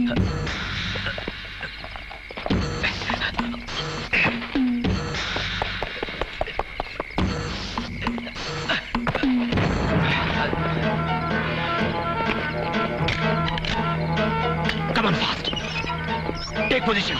Come on fast. Take position.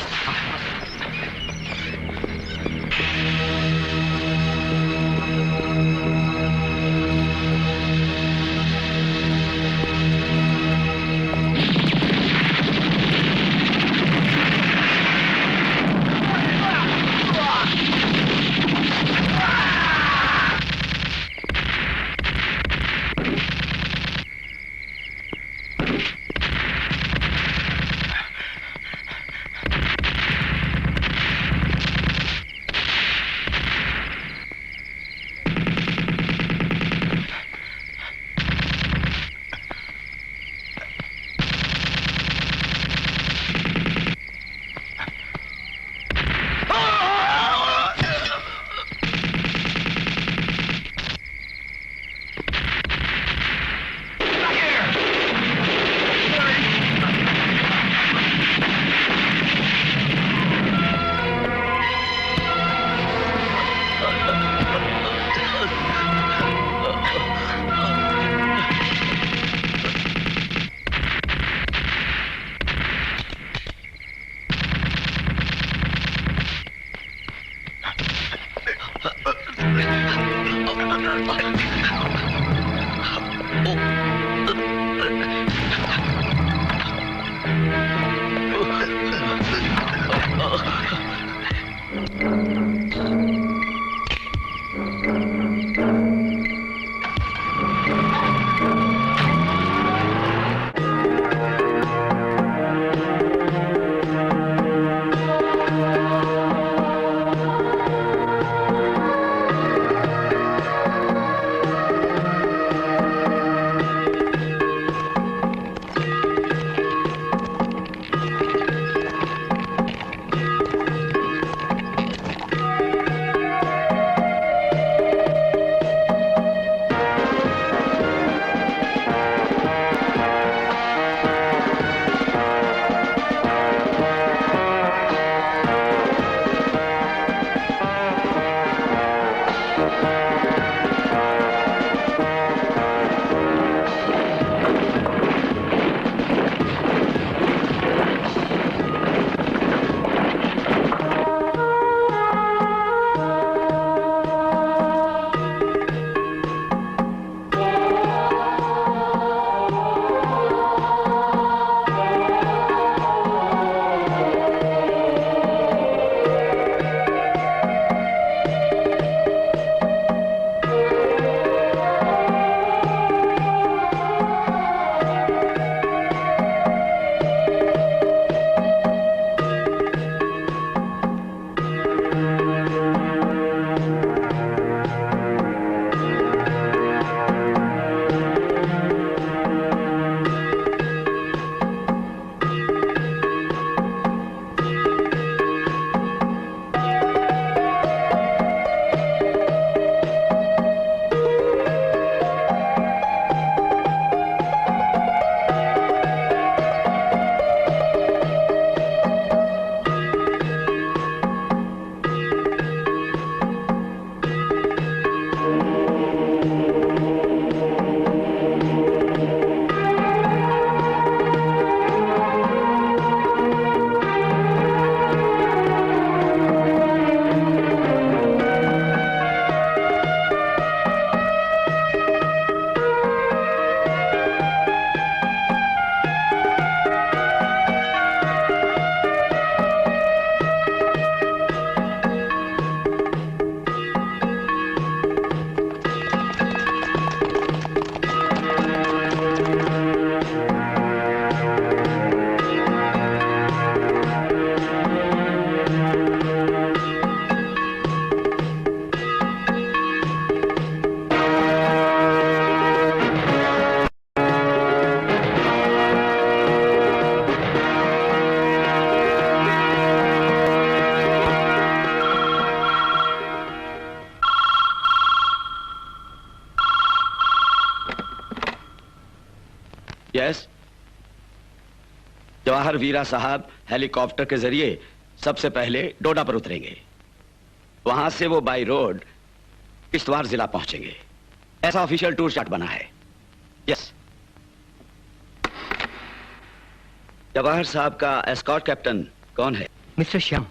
Jawahar वीरा साहब helicopter के जरिए सबसे पहले डोडा पर उतरेंगे। वहां से वो बाई रोड किश्तवाड़ जिला पहुंचेंगे। ऐसा ऑफिशियल टूर चार्ट बना है। यस। जवाहर साहब का एस्कॉर्ट कैप्टन कौन है? मिस्टर श्याम।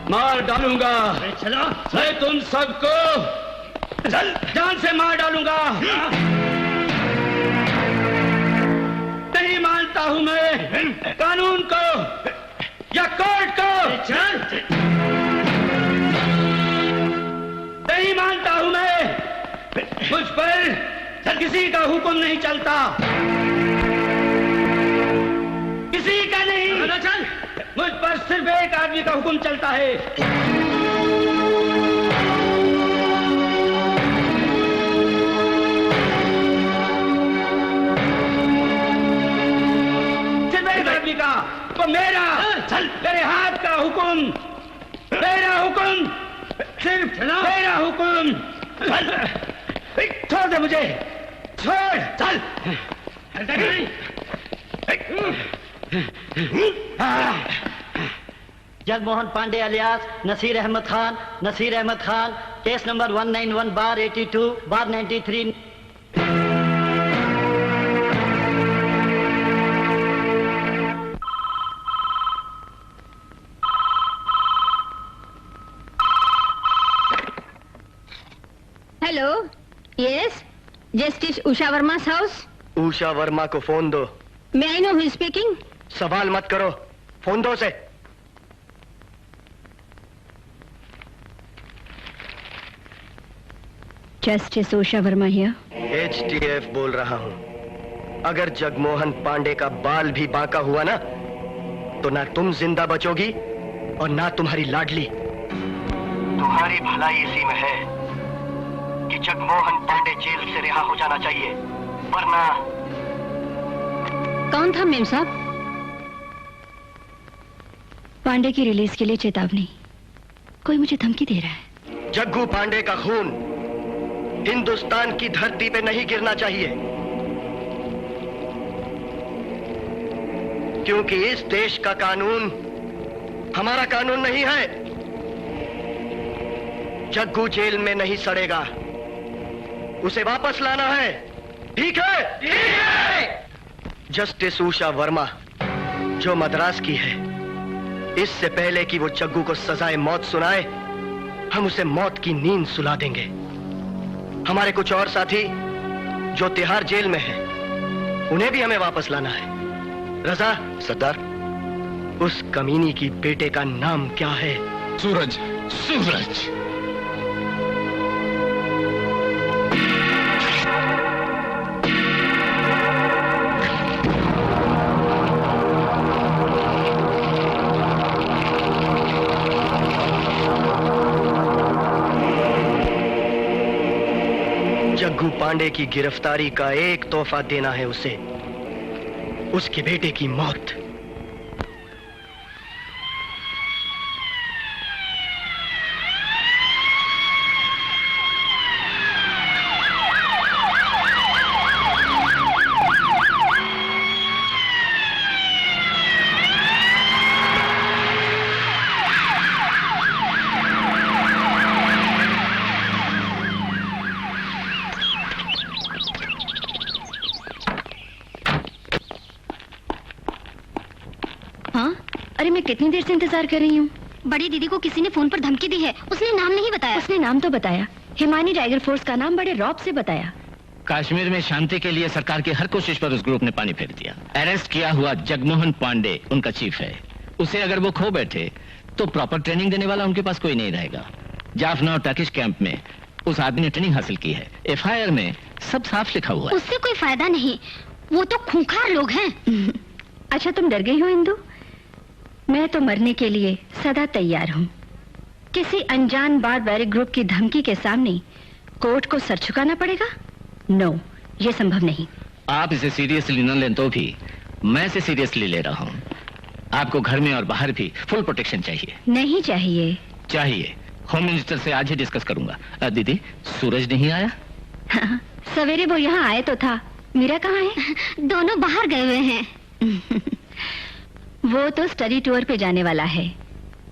मार डालूंगा। चलो मैं तुम सबको जान से मार डालूंगा। नहीं मानता हूं मैं कानून को या कोर्ट को। नहीं मानता हूं मैं। मुझ पर किसी का हुक्म नहीं चलता, किसी का नहीं। चल, मुझ पर सिर्फ एक आदमी का हुक्म चलता है। सिर्फ एक आदमी का, वो मेरा। चल, मेरे हाथ का हुक्म, मेरा हुक्म, सिर्फ मेरा हुक्म। छोड़ दे मुझे, छोड़। चल। Jagmohan Pandey alias Naseer Ahmad Khan, case number 191/82/93। Hello, yes, justice Usha Verma's house. Usha Verma को फोन दो। May I know who is speaking? सवाल मत करो, फोन दो से। Justice Usha Verma here. HTF बोल रहा हूँ। अगर जगमोहन पांडे का बाल भी बांका हुआ ना, तो ना तुम जिंदा बचोगी और ना तुम्हारी लाडली। तुम्हारी भलाई इसी में है कि जगमोहन पांडे जेल से रिहा हो जाना चाहिए, वरना। कौन था मेम साहब? पांडे की रिलीज के लिए चेतावनी। कोई मुझे धमकी दे रहा है। जग्गू पांडे का खून हिंदुस्तान की धरती पे नहीं गिरना चाहिए, क्योंकि इस देश का कानून हमारा कानून नहीं है। जग्गू जेल में नहीं सड़ेगा, उसे वापस लाना है। ठीक है? ठीक है। जस्टिस उषा वर्मा जो मद्रास की है, इससे पहले कि वो जग्गू को सजाए मौत सुनाए, हम उसे मौत की नींद सुला देंगे। हमारे कुछ और साथी जो तिहाड़ जेल में हैं, उन्हें भी हमें वापस लाना है। रजा, सरदार, उस कमीनी की बेटे का नाम क्या है? सूरज। सूरज। जग्गू पांडे की गिरफ्तारी का एक तोहफा देना है उसे, उसके बेटे की मौत। अरे मैं कितनी देर से इंतजार कर रही हूँ। बड़ी दीदी को किसी ने फोन पर धमकी दी है, उसने नाम नहीं बताया। उसने नाम तो बताया, हिमानी टाइगर फोर्स का नाम बड़े रौब से बताया। कश्मीर में शांति के लिए सरकार की हर कोशिश पर उस ग्रुप ने पानी फेर दिया। अरेस्ट किया हुआ जगमोहन पांडे उनका चीफ है। उसे अगर वो खो बैठे तो प्रॉपर ट्रेनिंग देने वाला उनके पास कोई नहीं रहेगा। जाफना और टर्किश कैंप में उस आदमी ने ट्रेनिंग हासिल की है। FIR में सब साफ लिखा हुआ है। उससे कोई फायदा नहीं, वो तो खूंखार लोग हैं। अच्छा तुम डर गई हो इंदु? मैं तो मरने के लिए सदा तैयार हूँ। किसी अनजान बारबैरिक ग्रुप की धमकी के सामने कोर्ट को सर झुकाना पड़ेगा? नो, ये संभव नहीं। आप इसे सीरियसली न लें तो भी मैं इसे सीरियसली ले रहा हूँ। आपको घर में और बाहर भी फुल प्रोटेक्शन चाहिए। नहीं चाहिए। चाहिए। होम मिनिस्टर से आज ही डिस्कस करूंगा। दीदी, सूरज नहीं आया? हाँ, सवेरे वो यहाँ आए तो था। मीरा कहाँ है? दोनों बाहर गए हुए हैं। वो तो स्टडी टूर पे जाने वाला है,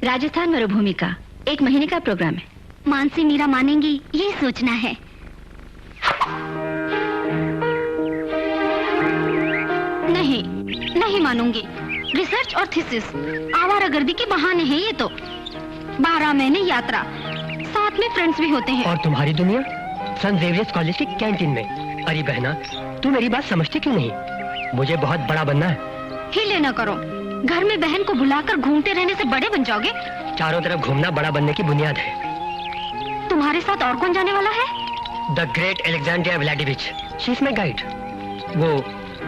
राजस्थान मरुभूमि का। 1 महीने का प्रोग्राम है। मानसी मीरा मानेंगी, ये सोचना है। नहीं, नहीं मानूंगी। रिसर्च और थीसिस, आवारागर्दी के बहाने हैं ये तो। 12 महीने यात्रा, साथ में फ्रेंड्स भी होते हैं। और तुम्हारी दुनिया सन जेवियर्स कॉलेज की कैंटीन में। अरे बहना, तू मेरी बात समझती क्यों नहीं? मुझे बहुत बड़ा बनना है। हिले न करो, घर में बहन को बुलाकर घूमते रहने से बड़े बन जाओगे। चारों तरफ घूमना बड़ा बनने की बुनियाद है। तुम्हारे साथ और कौन जाने वाला है? The great Alexandria Vladimirovich, she is my guide. वो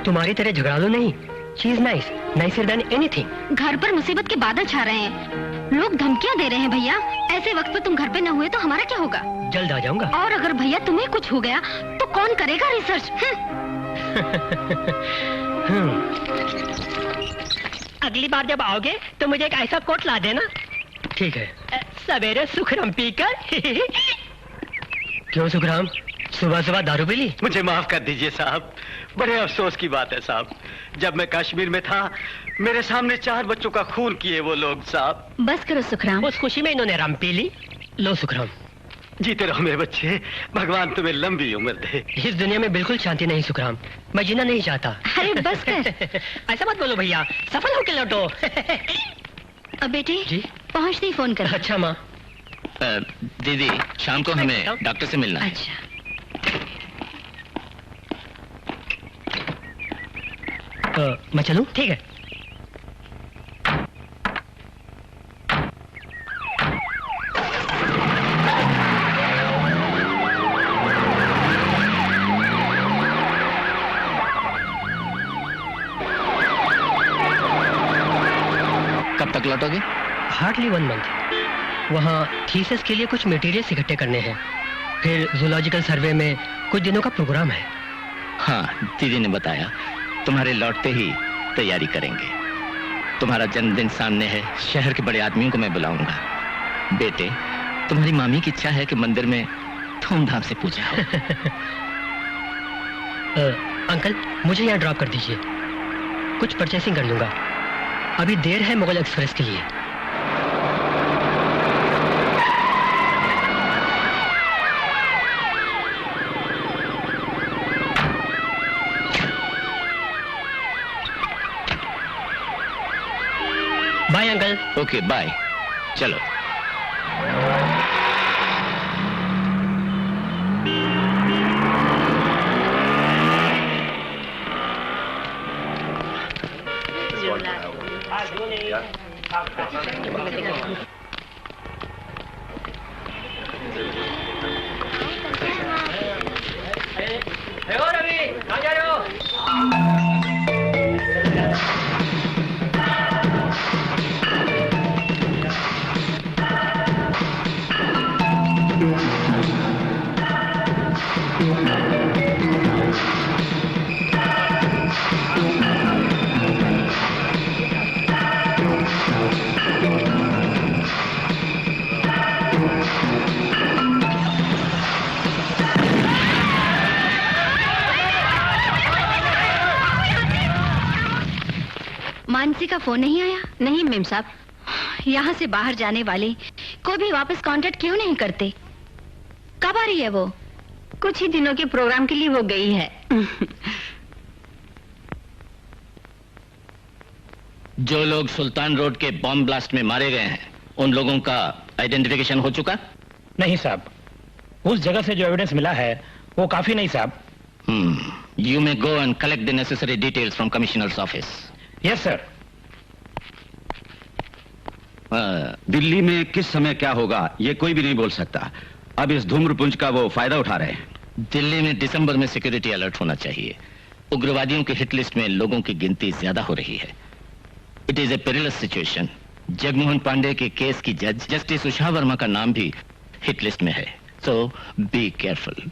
तुम्हारी तरह झगड़ालू नहीं। She is nice, nicer than anything. घर पर मुसीबत के बादल छा रहे हैं, लोग धमकियां दे रहे हैं। भैया, ऐसे वक्त पर तुम घर पे न हुए तो हमारा क्या होगा? जल्द आ जाऊंगा। और अगर भैया तुम्हें कुछ हो गया तो कौन करेगा रिसर्च? अगली बार जब आओगे तो मुझे एक ऐसा कोट ला देना। ठीक है। सवेरे सुखराम पीकर। क्यों सुखराम, सुबह सुबह दारू पी ली? मुझे माफ कर दीजिए साहब, बड़े अफसोस की बात है साहब। जब मैं कश्मीर में था, मेरे सामने 4 बच्चों का खून किए वो लोग साहब। बस करो सुखराम। उस खुशी में इन्होंने रम पी ली। लो सुखराम। जीते रहो मेरे बच्चे, भगवान तुम्हें लंबी उम्र दे। इस दुनिया में बिल्कुल शांति नहीं सुखराम, मैं जीना नहीं चाहता। अरे बस कर। ऐसा मत बोलो भैया, सफल होके लौटो। अब बेटे जी? पहुँचते ही फोन कर। अच्छा माँ। दीदी, शाम को हमें डॉक्टर से मिलना है। अच्छा, मैं चलूं? ठीक है। तक लौटोगे? Hardly 1 month. वहाँ थीसिस के लिए कुछ मटेरियल्स इकट्ठे करने हैं, फिर जूलॉजिकल सर्वे में कुछ दिनों का प्रोग्राम है। हाँ, दीदी ने बताया तुम्हारे लौटते ही तैयारी करेंगे। तुम्हारा जन्मदिन सामने है, शहर के बड़े आदमियों को मैं बुलाऊंगा। बेटे, तुम्हारी मामी की इच्छा है कि मंदिर में धूमधाम से पूजा हो। अंकल, मुझे यहाँ ड्रॉप कर दीजिए, कुछ परचेसिंग कर लूंगा। अभी देर है मुगल एक्सप्रेस के लिए। Bye uncle. ओके बाय, चलो। मानसी का फोन नहीं आया? नहीं मेम साहब। यहाँ से बाहर जाने वाले को भी वापस कांटेक्ट क्यों नहीं करते? कब आ रही है वो? कुछ ही दिनों के प्रोग्राम के लिए वो गई है। जो लोग सुल्तान रोड के बॉम्ब ब्लास्ट में मारे गए हैं, उन लोगों का आइडेंटिफिकेशन हो चुका? नहीं साहब, उस जगह से जो एविडेंस मिला है वो काफी नहीं साहब। You may go and collect the necessary details from Commissioner's office. Yes sir. Delhi में किस समय क्या होगा ये कोई भी नहीं बोल सकता। अब इस धूम्रपुंज का वो फायदा उठा रहे हैं। दिल्ली में दिसंबर में सिक्योरिटी अलर्ट होना चाहिए। उग्रवादियों की हिट लिस्ट में लोगों की गिनती ज्यादा हो रही है। It is a perilous situation. Jagmohan Pandey के केस की जज जस्टिस उषा वर्मा का नाम भी हिट लिस्ट में है, सो बी केयरफुल।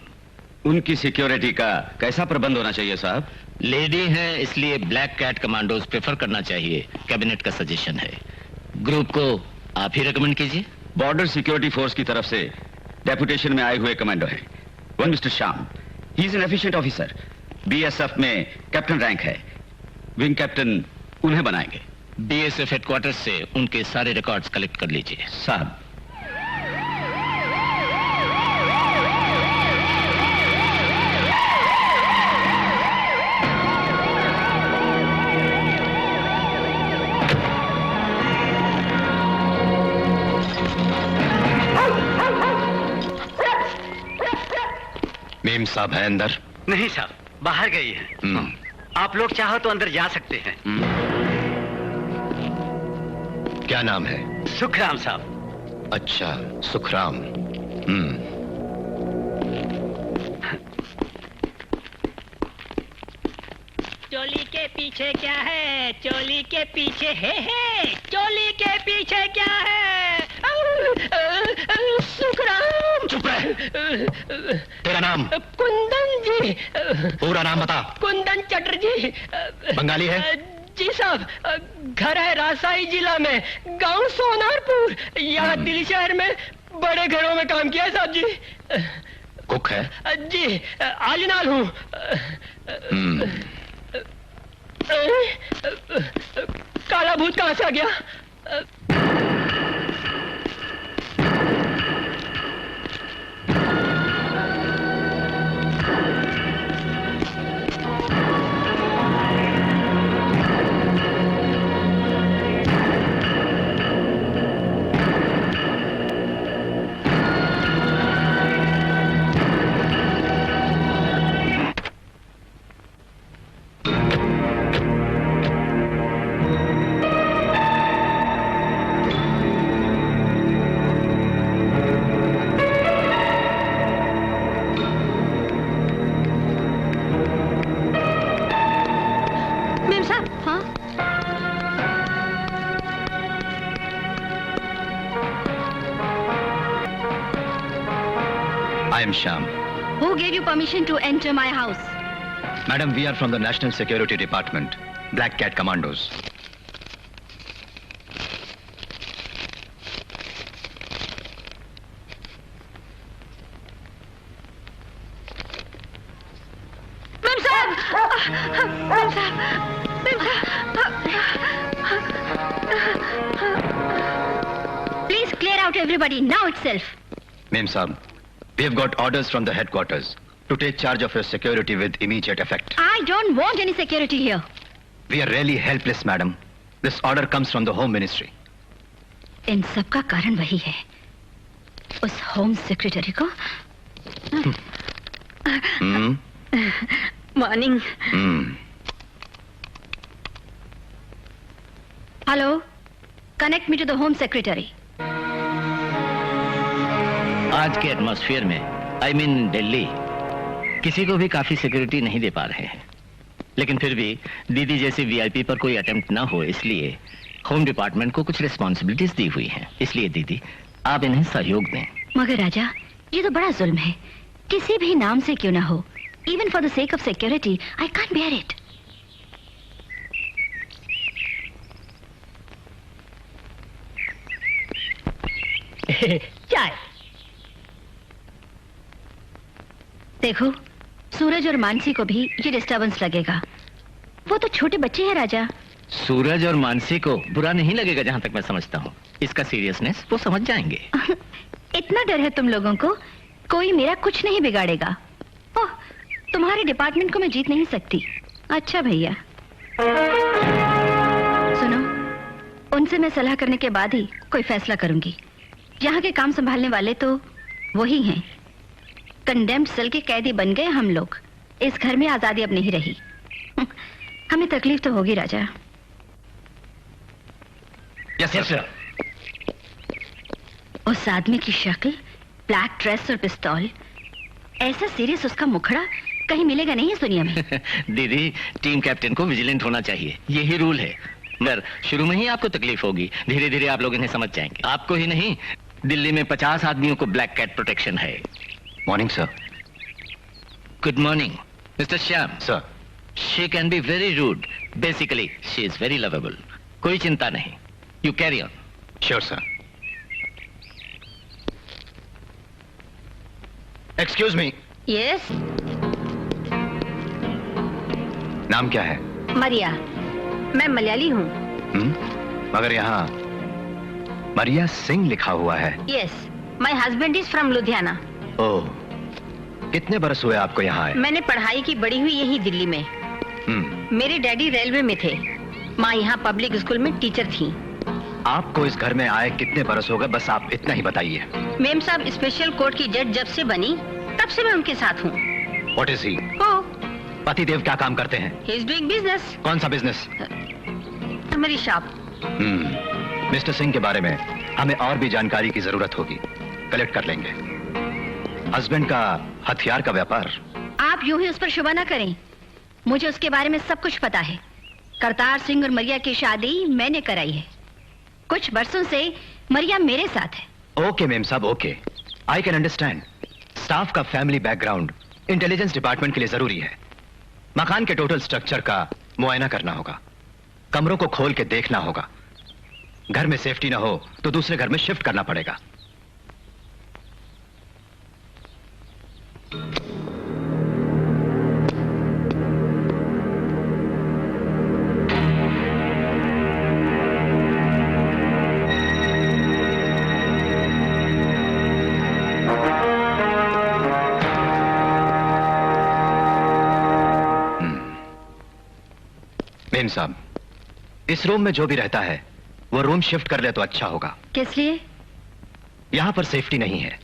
उनकी सिक्योरिटी का कैसा प्रबंध होना चाहिए साहब? लेडी है इसलिए ब्लैक कैट कमांडोज प्रेफर करना चाहिए, कैबिनेट का सजेशन है। ग्रुप को आप ही रेकमेंड कीजिए। बॉर्डर सिक्योरिटी फोर्स की तरफ से डेपुटेशन में आए हुए कमांडो हैं। One mister Shyam, he is an efficient officer, BSF में कैप्टन रैंक है। विंग कैप्टन उन्हें बनाएंगे। बीएसएफ हेडक्वार्टर से उनके सारे रिकॉर्ड्स कलेक्ट कर लीजिए। साहब, मेम साहब है अंदर? नहीं साहब, बाहर गई है। आप लोग चाहो तो अंदर जा सकते हैं। क्या नाम है? सुखराम साहब। अच्छा, सुखराम। चोली के पीछे क्या है? चोली के पीछे है। चोली के पीछे क्या है? सुखराम। चुप रहे। तेरा नाम? कुंदन जी। पूरा नाम बता। कुंदन चटर्जी। बंगाली है? जी साहब, घर है राजशाही जिला में, गांव सोनारपुर। यहाँ दिल्ली शहर में बड़े घरों में काम किया है साहब जी। कुक है? जी, आजनाल हूँ। काला भूत कहाँ से आ गया? I am Shyam. Who gave you permission to enter my house? Madam, we are from the National Security Department, Black Cat Commandos. Please clear out everybody now itself. Mem Saab, we have got orders from the headquarters to take charge of your security with immediate effect. I don't want any security here. We are really helpless, madam. This order comes from the Home Ministry. इन सब का कारण वही है, उस home secretary को। Morning. Hello, connect me to the home secretary. आज के atmosphere में, आई मीन दिल्ली, किसी को भी काफी सिक्योरिटी नहीं दे पा रहे हैं। लेकिन फिर भी दीदी जैसी वीआईपी पर कोई अटेम्प्ट ना हो, इसलिए होम डिपार्टमेंट को कुछ रिस्पॉन्सिबिलिटीज दी हुई हैं। इसलिए दीदी, आप इन्हें सहयोग दें। मगर राजा, ये तो बड़ा जुल्म है, किसी भी नाम से क्यों ना हो। Even for the sake of security, I can't bear it. चाय। देखो, सूरज और मानसी को भी ये डिस्टर्बेंस लगेगा। वो तो छोटे बच्चे हैं राजा। सूरज और मानसी को बुरा नहीं लगेगा, जहां तक मैं समझता हूँ। इसका सीरियसनेस वो समझ जाएंगे। इतना डर है तुम लोगों को, कोई मेरा कुछ नहीं बिगाड़ेगा। ओह, तुम्हारे डिपार्टमेंट को मैं जीत नहीं सकती। अच्छा भैया, सुनो, उनसे मैं सलाह करने के बाद ही कोई फैसला करूंगी। यहाँ के काम संभालने वाले तो वही हैं। कंडेम्ड सेल के कैदी बन गए हम लोग। इस घर में आजादी अब नहीं रही। हमें तकलीफ तो होगी राजा। Yes, sir. उस आदमी की शक्ल, ब्लैक ड्रेस और पिस्तौल, ऐसा सीरियस उसका मुखड़ा कहीं मिलेगा नहीं इस दुनिया में। दीदी, टीम कैप्टन को विजिलेंट होना चाहिए, यही रूल है। मगर शुरू में ही आपको तकलीफ होगी, धीरे धीरे आप लोग इन्हें समझ जाएंगे। आपको ही नहीं, दिल्ली में 50 आदमियों को ब्लैक कैट प्रोटेक्शन है। Morning, sir. Good morning, mister Shyam. Sir. She can be very rude. Basically, she is very lovable. कोई चिंता नहीं। You carry on. Sure, sir. Excuse me. Yes, नाम क्या है? मरिया। मैं मलयाली हूँ। मगर यहाँ मरिया सिंह लिखा हुआ है। Yes, my husband is from Ludhiana. Oh, कितने बरस हुए आपको यहाँ आए? मैंने पढ़ाई की बड़ी हुई यही दिल्ली में। मेरे डैडी रेलवे में थे, माँ यहाँ पब्लिक स्कूल में टीचर थी। आपको इस घर में आए कितने बरस हो गए, बस आप इतना ही बताइए। मेम साहब स्पेशल कोर्ट की जज जब से बनी तब से मैं उनके साथ हूँ। What is he? पतिदेव क्या काम करते हैं? He is doing business. कौन सा बिजनेस? मेरी शॉप। मिस्टर सिंह के बारे में हमें और भी जानकारी की जरूरत होगी, कलेक्ट कर लेंगे। हस्बैंड का हथियार का व्यापार। आप यूं ही उस पर शुबा ना करें, मुझे उसके बारे में सब कुछ पता है। करतार सिंह और मरिया की शादी मैंने कराई है। कुछ बरसों से मरिया मेरे साथ है। ओके मेम साहब, okay, I can understand. Staff का फैमिली बैकग्राउंड इंटेलिजेंस डिपार्टमेंट के लिए जरूरी है। मकान के टोटल स्ट्रक्चर का मुआयना करना होगा, कमरों को खोल के देखना होगा। घर में सेफ्टी ना हो तो दूसरे घर में शिफ्ट करना पड़ेगा। मेम साहब, इस रूम में जो भी रहता है वो रूम शिफ्ट कर ले तो अच्छा होगा। किस लिए? यहां पर सेफ्टी नहीं है।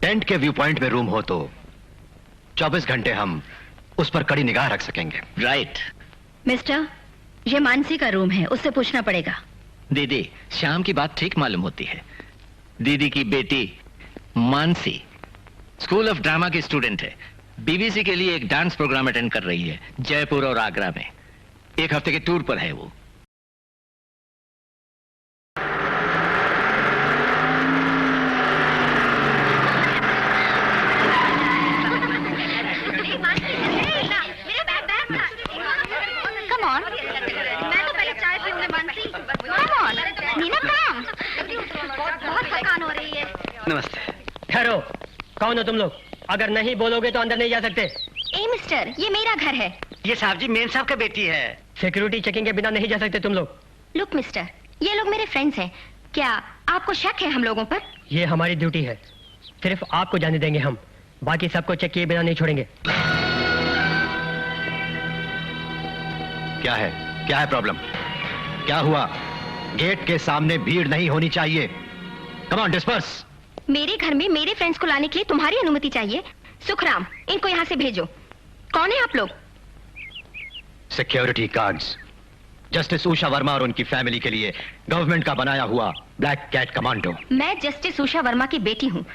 टेंट के व्यू पॉइंट में रूम हो तो 24 घंटे हम उस पर कड़ी निगाह रख सकेंगे। राइट। मिस्टर, ये मानसी का रूम है, उससे पूछना पड़ेगा। दीदी, शाम की बात ठीक मालूम होती है। दीदी की बेटी मानसी स्कूल ऑफ ड्रामा की स्टूडेंट है। बीबीसी के लिए एक डांस प्रोग्राम अटेंड कर रही है, जयपुर और आगरा में। एक हफ्ते के टूर पर है वो। कौन हो तुम लोग? अगर नहीं बोलोगे तो अंदर नहीं जा सकते। ए मिस्टर, ये मेरा घर है। ये साहब जी मेम साहब का बेटी है। सिक्योरिटी चेकिंग के बिना नहीं जा सकते तुम लोग। लुक मिस्टर, ये लोग मेरे फ्रेंड्स हैं। क्या आपको शक है हम लोगों पर? ये हमारी ड्यूटी है। सिर्फ आपको जाने देंगे हम, बाकी सबको चेक किए बिना नहीं छोड़ेंगे। क्या है? क्या है प्रॉब्लम? क्या हुआ? गेट के सामने भीड़ नहीं होनी चाहिए। Come on disperse. मेरे घर में मेरे फ्रेंड्स को लाने के लिए तुम्हारी अनुमति चाहिए। सुखराम, इनको यहाँ से भेजो। कौन है आप लोग? Security guards, justice Usha Verma और उनकी फैमिली के लिए गवर्नमेंट का बनाया हुआ ब्लैक कैट कमांडो। मैं जस्टिस उषा वर्मा की बेटी हूँ,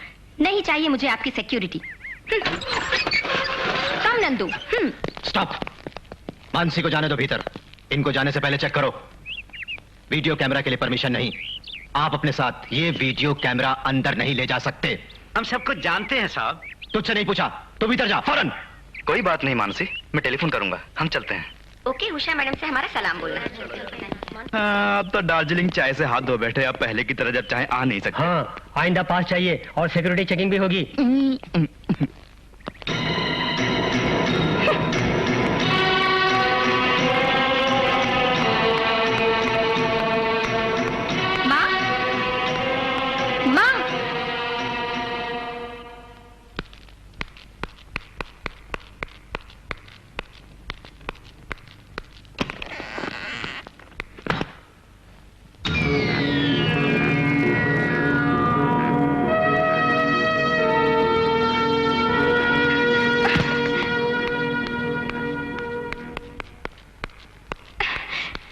नहीं चाहिए मुझे आपकी सिक्योरिटी। कम नंदू। स्टॉप। मानसी को जाने दो भीतर। इनको जाने से पहले चेक करो। वीडियो कैमरा के लिए परमिशन नहीं। आप अपने साथ ये वीडियो कैमरा अंदर नहीं ले जा सकते। हम सबको जानते हैं साहब। तुझसे नहीं पूछा, तो भीतर जा फौरन। कोई बात नहीं मानसी, मैं टेलीफोन करूंगा। हम चलते हैं। ओके, उषा मैडम से हमारा सलाम बोलना। अब तो दार्जिलिंग चाय से हाथ धो बैठे। अब पहले की तरह जब चाहे आ नहीं सकते। हाँ, आइंदा पास चाहिए और सिक्योरिटी चेकिंग भी होगी। माँ, माँ,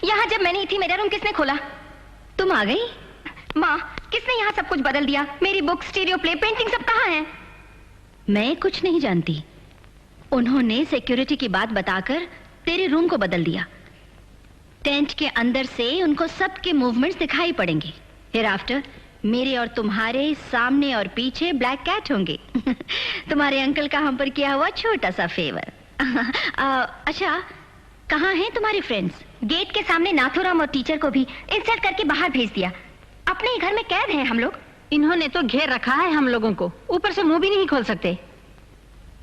यहाँ जब मैं नहीं थी मेरा रूम किसने खोला? तुम आ गई? माँ, किसने यहाँ सब कुछ बदल दिया? मेरी बुक, स्टीरियो प्ले, पेंटिंग सब कहाँ है? मैं कुछ नहीं जानती। उन्होंने सिक्योरिटी की बात बताकर तेरे रूम को बदल दिया। टेंट के अंदर से उनको सबके मूवमेंट्स दिखाई पड़ेंगे। फिर आफ्टर मेरे और तुम्हारे सामने और पीछे ब्लैक कैट होंगे। तुम्हारे अंकल का हम पर किया हुआ छोटा सा फेवर। अच्छा, कहाँ हैं तुम्हारे फ्रेंड्स? गेट के सामने नाथुराम और टीचर को भी इंसल्ट करके बाहर भेज दिया। अपने ही घर में कैद हैं हम लोग। इन्होंने तो घेर रखा है हम लोगों को, ऊपर से मुंह भी नहीं खोल सकते।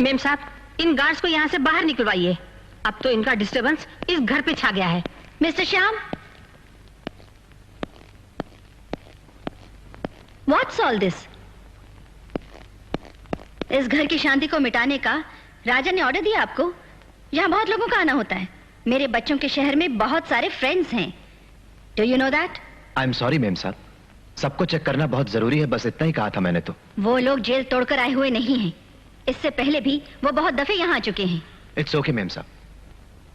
मेम साहब, इन गार्ड्स को यहाँ से बाहर निकलवाइए। अब तो इनका डिस्टरबेंस इस घर पे छा गया है। Mister Shyam, what's all this? इस घर की शांति को मिटाने का राजा ने ऑर्डर दिया आपको? यहाँ बहुत लोगों का आना होता है। मेरे बच्चों के शहर में बहुत सारे फ्रेंड्स हैं। Do you know that? I am sorry ma'am साहब, सबको चेक करना बहुत जरूरी है, बस इतना ही कहा था मैंने तो। वो लोग जेल तोड़कर आए हुए नहीं हैं। इससे पहले भी वो बहुत दफे यहाँ आ चुके हैं। इट्स ओके मेम साहब,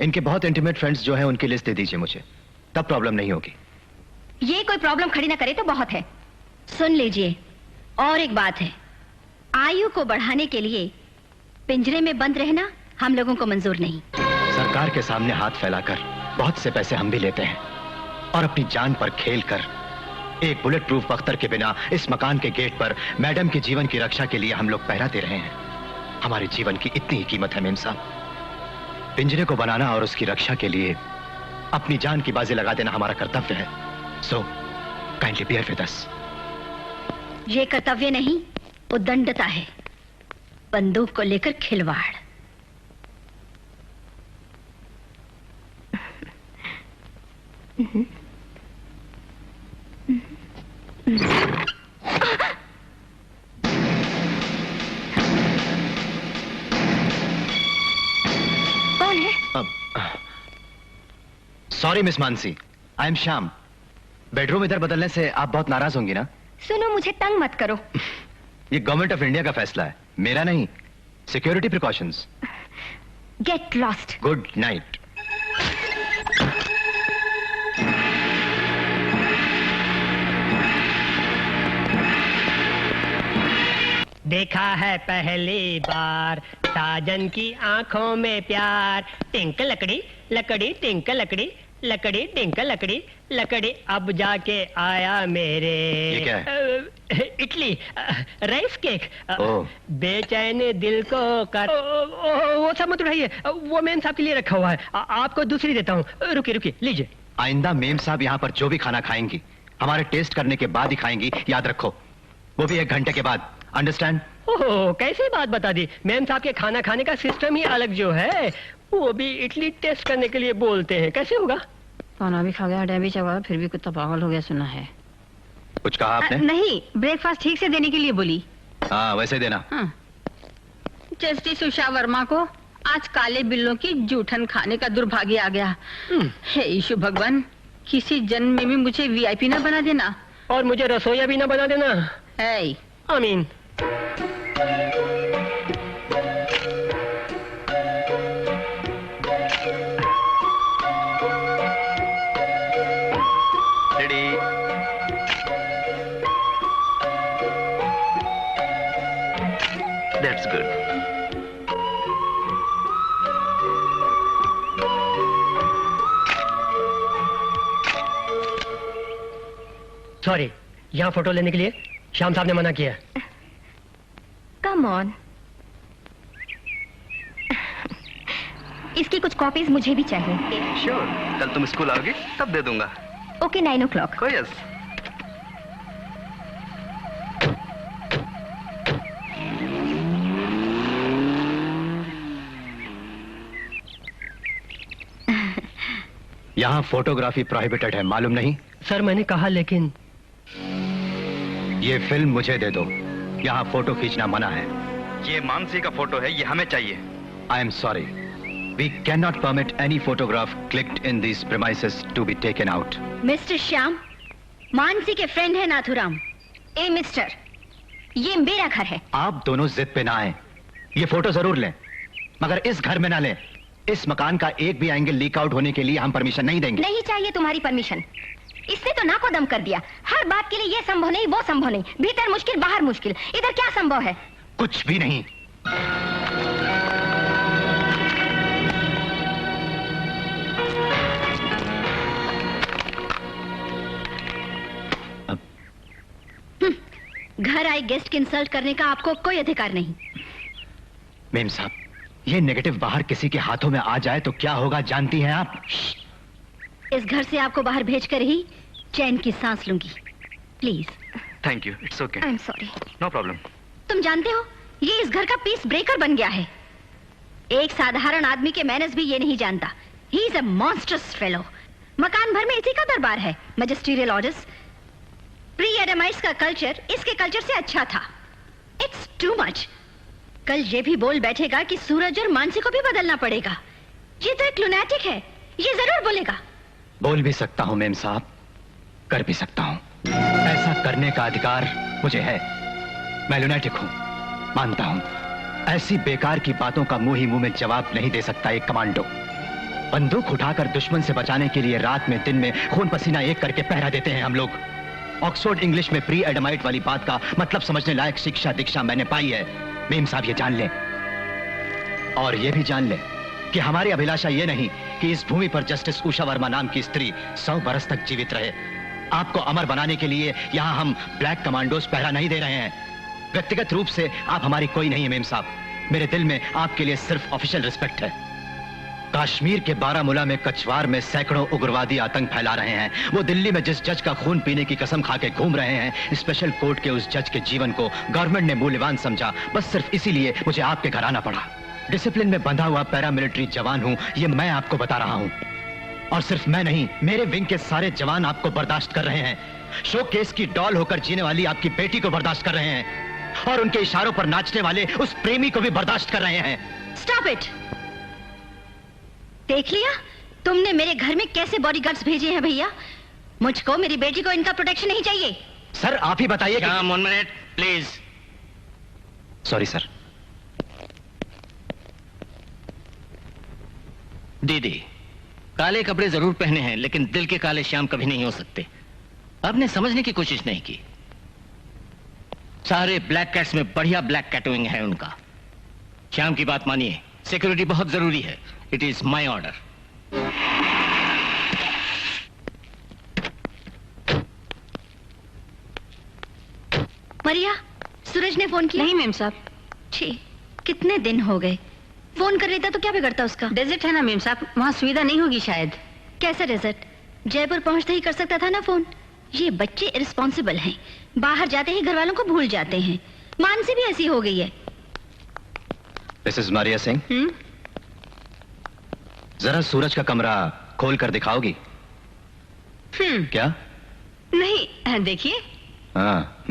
इनके बहुत इंटीमेट फ्रेंड्स जो हैं उनकी लिस्ट दे दीजिए मुझे, तब प्रॉब्लम नहीं होगी। ये कोई प्रॉब्लम खड़ी ना करे तो बहुत है। सुन लीजिए, और एक बात है, आयु को बढ़ाने के लिए पिंजरे में बंद रहना हम लोगों को मंजूर नहीं। सरकार के सामने हाथ फैलाकर बहुत से पैसे हम भी लेते हैं और अपनी जान पर खेलकर एक बुलेट प्रूफ बख्तर के बिना इस मकान के गेट पर मैडम के जीवन की रक्षा के लिए हम लोग पहरा दे रहे हैं। हमारे जीवन की इतनी ही कीमत है मेम साहब। पिंजरे को बनाना और उसकी रक्षा के लिए अपनी जान की बाजी लगा देना हमारा कर्तव्य है। So kindly bear with us. ये कर्तव्य नहीं, उद्दंडता है। बंदूक को लेकर खिलवाड़। कौन है? Sorry miss Mansi, I am Shyam. Bedroom इधर बदलने से आप बहुत नाराज होंगी ना? सुनो, मुझे तंग मत करो। ये गवर्नमेंट ऑफ इंडिया का फैसला है, मेरा नहीं। Security precautions. Get lost. Good night. देखा है पहली बार साजन की आंखों में प्यार। टिंक लकड़ी लकड़ी टिंक लकड़ी लकड़ी टिंक लकड़ी लकड़ी अब जाके आया मेरे। ये क्या है? Idli, rice cake. ओह। बेचैन दिल को कर। वो सब मत उठाइए, वो मेम साहब के लिए रखा हुआ है। आपको दूसरी देता हूँ। रुकिए रुकिए, लीजिए। आइंदा मेम साहब यहाँ पर जो भी खाना खाएंगी हमारे टेस्ट करने के बाद ही खाएंगी, याद रखो। वो भी 1 घंटे के बाद। अंडरस्टैंड? ओह, कैसी बात बता दी। मैम साहब के खाना खाने का सिस्टम ही अलग जो है, वो भी इडली टेस्ट करने के लिए बोलते हैं। कैसे होगा? खाना भी खा गया, हड्डियां भी चबा, फिर भी कुत्ता पागल हो गया सुना है। कुछ कहा आपने? नहीं, ब्रेकफास्ट ठीक से देने के लिए बोली। हाँ, वैसे देना। जस्टिस उषा वर्मा को आज काले बिल्लों की जूठन खाने का दुर्भाग्य आ गया। हे ईशु भगवान, किसी जन्म में भी मुझे वीआईपी ना बना देना। और मुझे रसोईया भी ना बना देना। Hey. आमीन। रेडी। That's good. सॉरी, यहाँ फोटो लेने के लिए श्याम साहब ने मना किया। कम ऑन, इसकी कुछ कॉपीज मुझे भी चाहिए। श्योर, कल तुम स्कूल आओगे तब दे दूंगा। Okay, 9 o'clock। Oh, yes. यहाँ फोटोग्राफी प्रोहिबिटेड है, मालूम नहीं? सर मैंने कहा, लेकिन ये फिल्म मुझे दे दो। यहाँ फोटो खींचना मना है। ये मानसी का फोटो है, ये हमें चाहिए। I am sorry, we can not permit any photograph clicked in these premises to be taken out. Mister Shyam, Mansi के फ्रेंड है नाथुराम। ए मिस्टर, ये मेरा घर है। आप दोनों जिद पे ना आए। ये फोटो जरूर लें, मगर इस घर में ना लें। इस मकान का एक भी एंगल लीक आउट होने के लिए हम परमिशन नहीं देंगे। नहीं चाहिए तुम्हारी परमिशन। इसने तो नाको दम कर दिया। हर बात के लिए ये संभव नहीं, वो संभव नहीं, भीतर मुश्किल बाहर मुश्किल। इधर क्या संभव है? कुछ भी नहीं। घर आए गेस्ट की इंसल्ट करने का आपको कोई अधिकार नहीं। मेम साहब, ये नेगेटिव बाहर किसी के हाथों में आ जाए तो क्या होगा जानती हैं आप? इस घर से आपको बाहर भेजकर ही चैन की सांस लूंगी। Please. Thank you, it's okay. I am sorry. No problem. तुम जानते हो, ये इस घर का पीस ब्रेकर बन गया है। एक साधारण आदमी के मैनर्स भी ये नहीं जानता। He is a monstrous fellow. मकान भर में इसी का दरबार है। मैजिस्ट्रियल ऑर्डर्स, प्री एडमाइट्स का कल्चर इसके कल्चर से अच्छा था। It's too much. कल ये भी बोल बैठेगा कि सूरज और मानसी को भी बदलना पड़ेगा। ये तो एक लुनैटिक है, ये जरूर बोलेगा। बोल भी सकता हूं मेम साहब, कर भी सकता हूं। ऐसा करने का अधिकार मुझे है। मैं लुनैटिक हूं, मानता हूं। ऐसी बेकार की बातों का मुंह ही मुंह में जवाब नहीं दे सकता एक कमांडो। बंदूक उठाकर दुश्मन से बचाने के लिए रात में दिन में खून पसीना एक करके पहरा देते हैं हम लोग। ऑक्सफोर्ड इंग्लिश में प्री एडमाइट वाली बात का मतलब समझने लायक शिक्षा दीक्षा मैंने पाई है। मेम साहब ये जान लें, और ये भी जान लें कि हमारी अभिलाषा ये नहीं कि इस भूमि पर जस्टिस उषा वर्मा नाम की स्त्री 100 बरस तक जीवित रहे। आपको अमर बनाने के लिए यहाँ हम ब्लैक कमांडोज पहरा नहीं दे रहे हैं। व्यक्तिगत रूप से आप हमारी कोई नहीं है मेम साहब। मेरे दिल में आपके लिए सिर्फ ऑफिशियल रिस्पेक्ट है। कश्मीर के बारामूला में कछवार में सैकड़ों उग्रवादी आतंक फैला रहे हैं। वो दिल्ली में जिस जज का खून पीने की कसम खा के घूम रहे हैं, स्पेशल कोर्ट के उस जज के जीवन को गवर्नमेंट ने मूल्यवान समझा। बस सिर्फ इसीलिए मुझे आपके घर आना पड़ा। डिसिप्लिन में बंधा हुआ पैरामिलिट्री जवान हूं, ये मैं आपको बता रहा हूं। और सिर्फ मैं नहीं, मेरे विंग के सारे जवान आपको बर्दाश्त कर रहे हैं। शो केस की डॉल होकर जीने वाली आपकी बेटी को बर्दाश्त कर रहे हैं, और उनके इशारों पर नाचने वाले उस प्रेमी को भी बर्दाश्त कर रहे हैं। Stop it. देख लिया तुमने मेरे घर में कैसे बॉडीगार्ड्स भेजे हैं भैया। मुझको मेरी बेटी को इनका प्रोटेक्शन नहीं चाहिए। सर आप ही बताइए। One minute please. Sorry sir. दीदी, काले कपड़े जरूर पहने हैं, लेकिन दिल के काले श्याम कभी नहीं हो सकते। आपने समझने की कोशिश नहीं की। सारे ब्लैक कैट्स में बढ़िया ब्लैक कैटविंग है उनका। श्याम की बात मानिए, सिक्योरिटी बहुत जरूरी है। It is my order. Maria, Suraj ने फोन किया? नहीं मेम साहब। छी, कितने दिन हो गए। फोन कर लेता तो क्या बिगड़ता उसका। डेजर्ट है ना मेम साहब, वहाँ सुविधा नहीं होगी शायद। कैसा डेजर्ट? जयपुर पहुंचते ही कर सकता था ना फोन। ये बच्चे इररिस्पॉन्सिबल हैं, बाहर जाते ही घर वालों को भूल जाते हैं। मानसी भी ऐसी हो गई है। This is Maria Singh. जरा सूरज का कमरा खोल कर दिखाओगी? क्या? नहीं, देखिए। हाँ।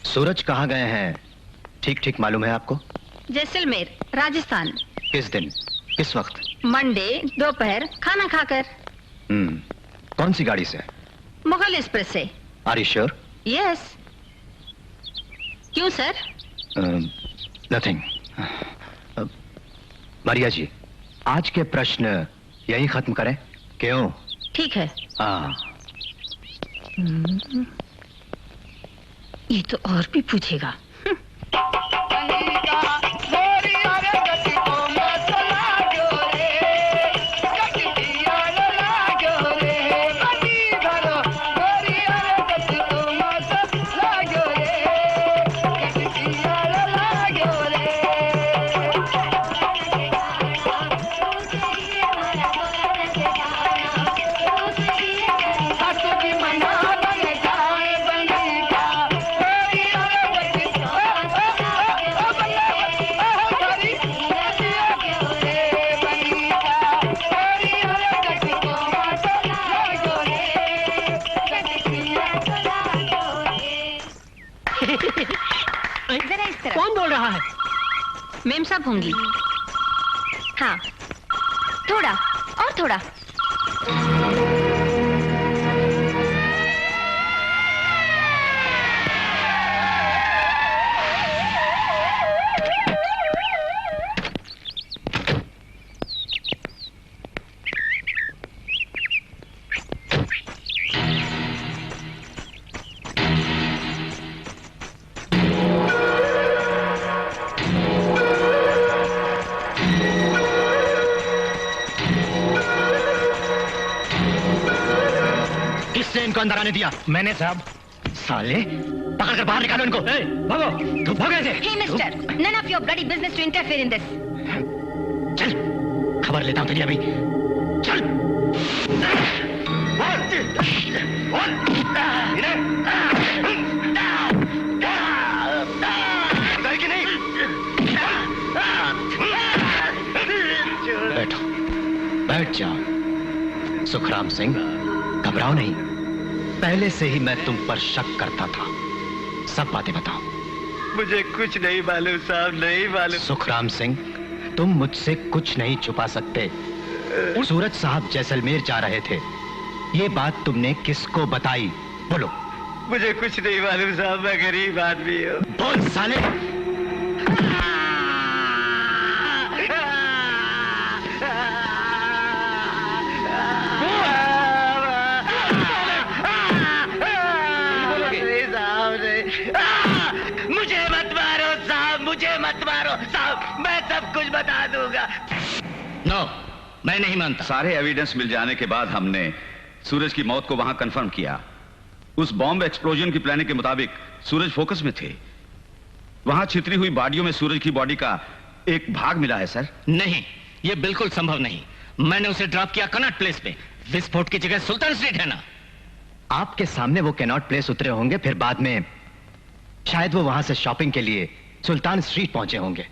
सूरज कहाँ गए हैं ठीक ठीक मालूम है आपको? जैसलमेर, राजस्थान। किस दिन, किस वक्त? मंडे दोपहर खाना खाकर। कौन सी गाड़ी से? मुगल एक्सप्रेस से। Are you sure? यस। क्यों सर? नथिंग। मारिया जी, आज के प्रश्न यही खत्म करें? क्यों? ठीक है। ये तो और भी पूछेगा। कौन बोल रहा है? मेम साहब होंगी। हाँ, थोड़ा और थोड़ा। इनको अंदर आने दिया? मैंने साहब। साले, पकड़ कर बाहर निकालो इनको। भागो, तू भाग ऐसे। Hey mister, none of your bloody business to interfere in this. चल, खबर लेता हूं तेरी अभी। चल। इधर की नहीं। बैठो, बैठ जाओ। सुखराम सिंह, घबराओ नहीं। पहले से ही मैं तुम पर शक करता था। सब बातें बताओ। मुझे कुछ नहीं मालूम साहब, नहीं मालूम। सुखराम सिंह, तुम मुझसे कुछ नहीं छुपा सकते। सूरज साहब जैसलमेर जा रहे थे, ये बात तुमने किसको बताई? बोलो। मुझे कुछ नहीं मालूम साहब, मैं गरीब आदमी हूँ। बोल साले। मुझे मत मारो साहब, मुझे मत मारो साहब, मैं सब कुछ बता दूंगा। नो, मैं नहीं मानता। सारे एविडेंस मिल जाने के बाद हमने सूरज की मौत को वहां कंफर्म किया। उस बॉम्ब एक्सप्लोजन की प्लानिंग के मुताबिक सूरज फोकस में थे। वहां छितरी हुई बॉडियों में सूरज की बॉडी का एक भाग मिला है सर। नहीं, यह बिल्कुल संभव नहीं। मैंने उसे ड्रॉप किया कनॉट प्लेस पे। विस्फोट की जगह सुल्तान स्ट्रीट है ना। आपके सामने वो कैनॉट प्लेस उतरे होंगे, फिर बाद में शायद वो वहां से शॉपिंग के लिए सुल्तान स्ट्रीट पहुंचे होंगे।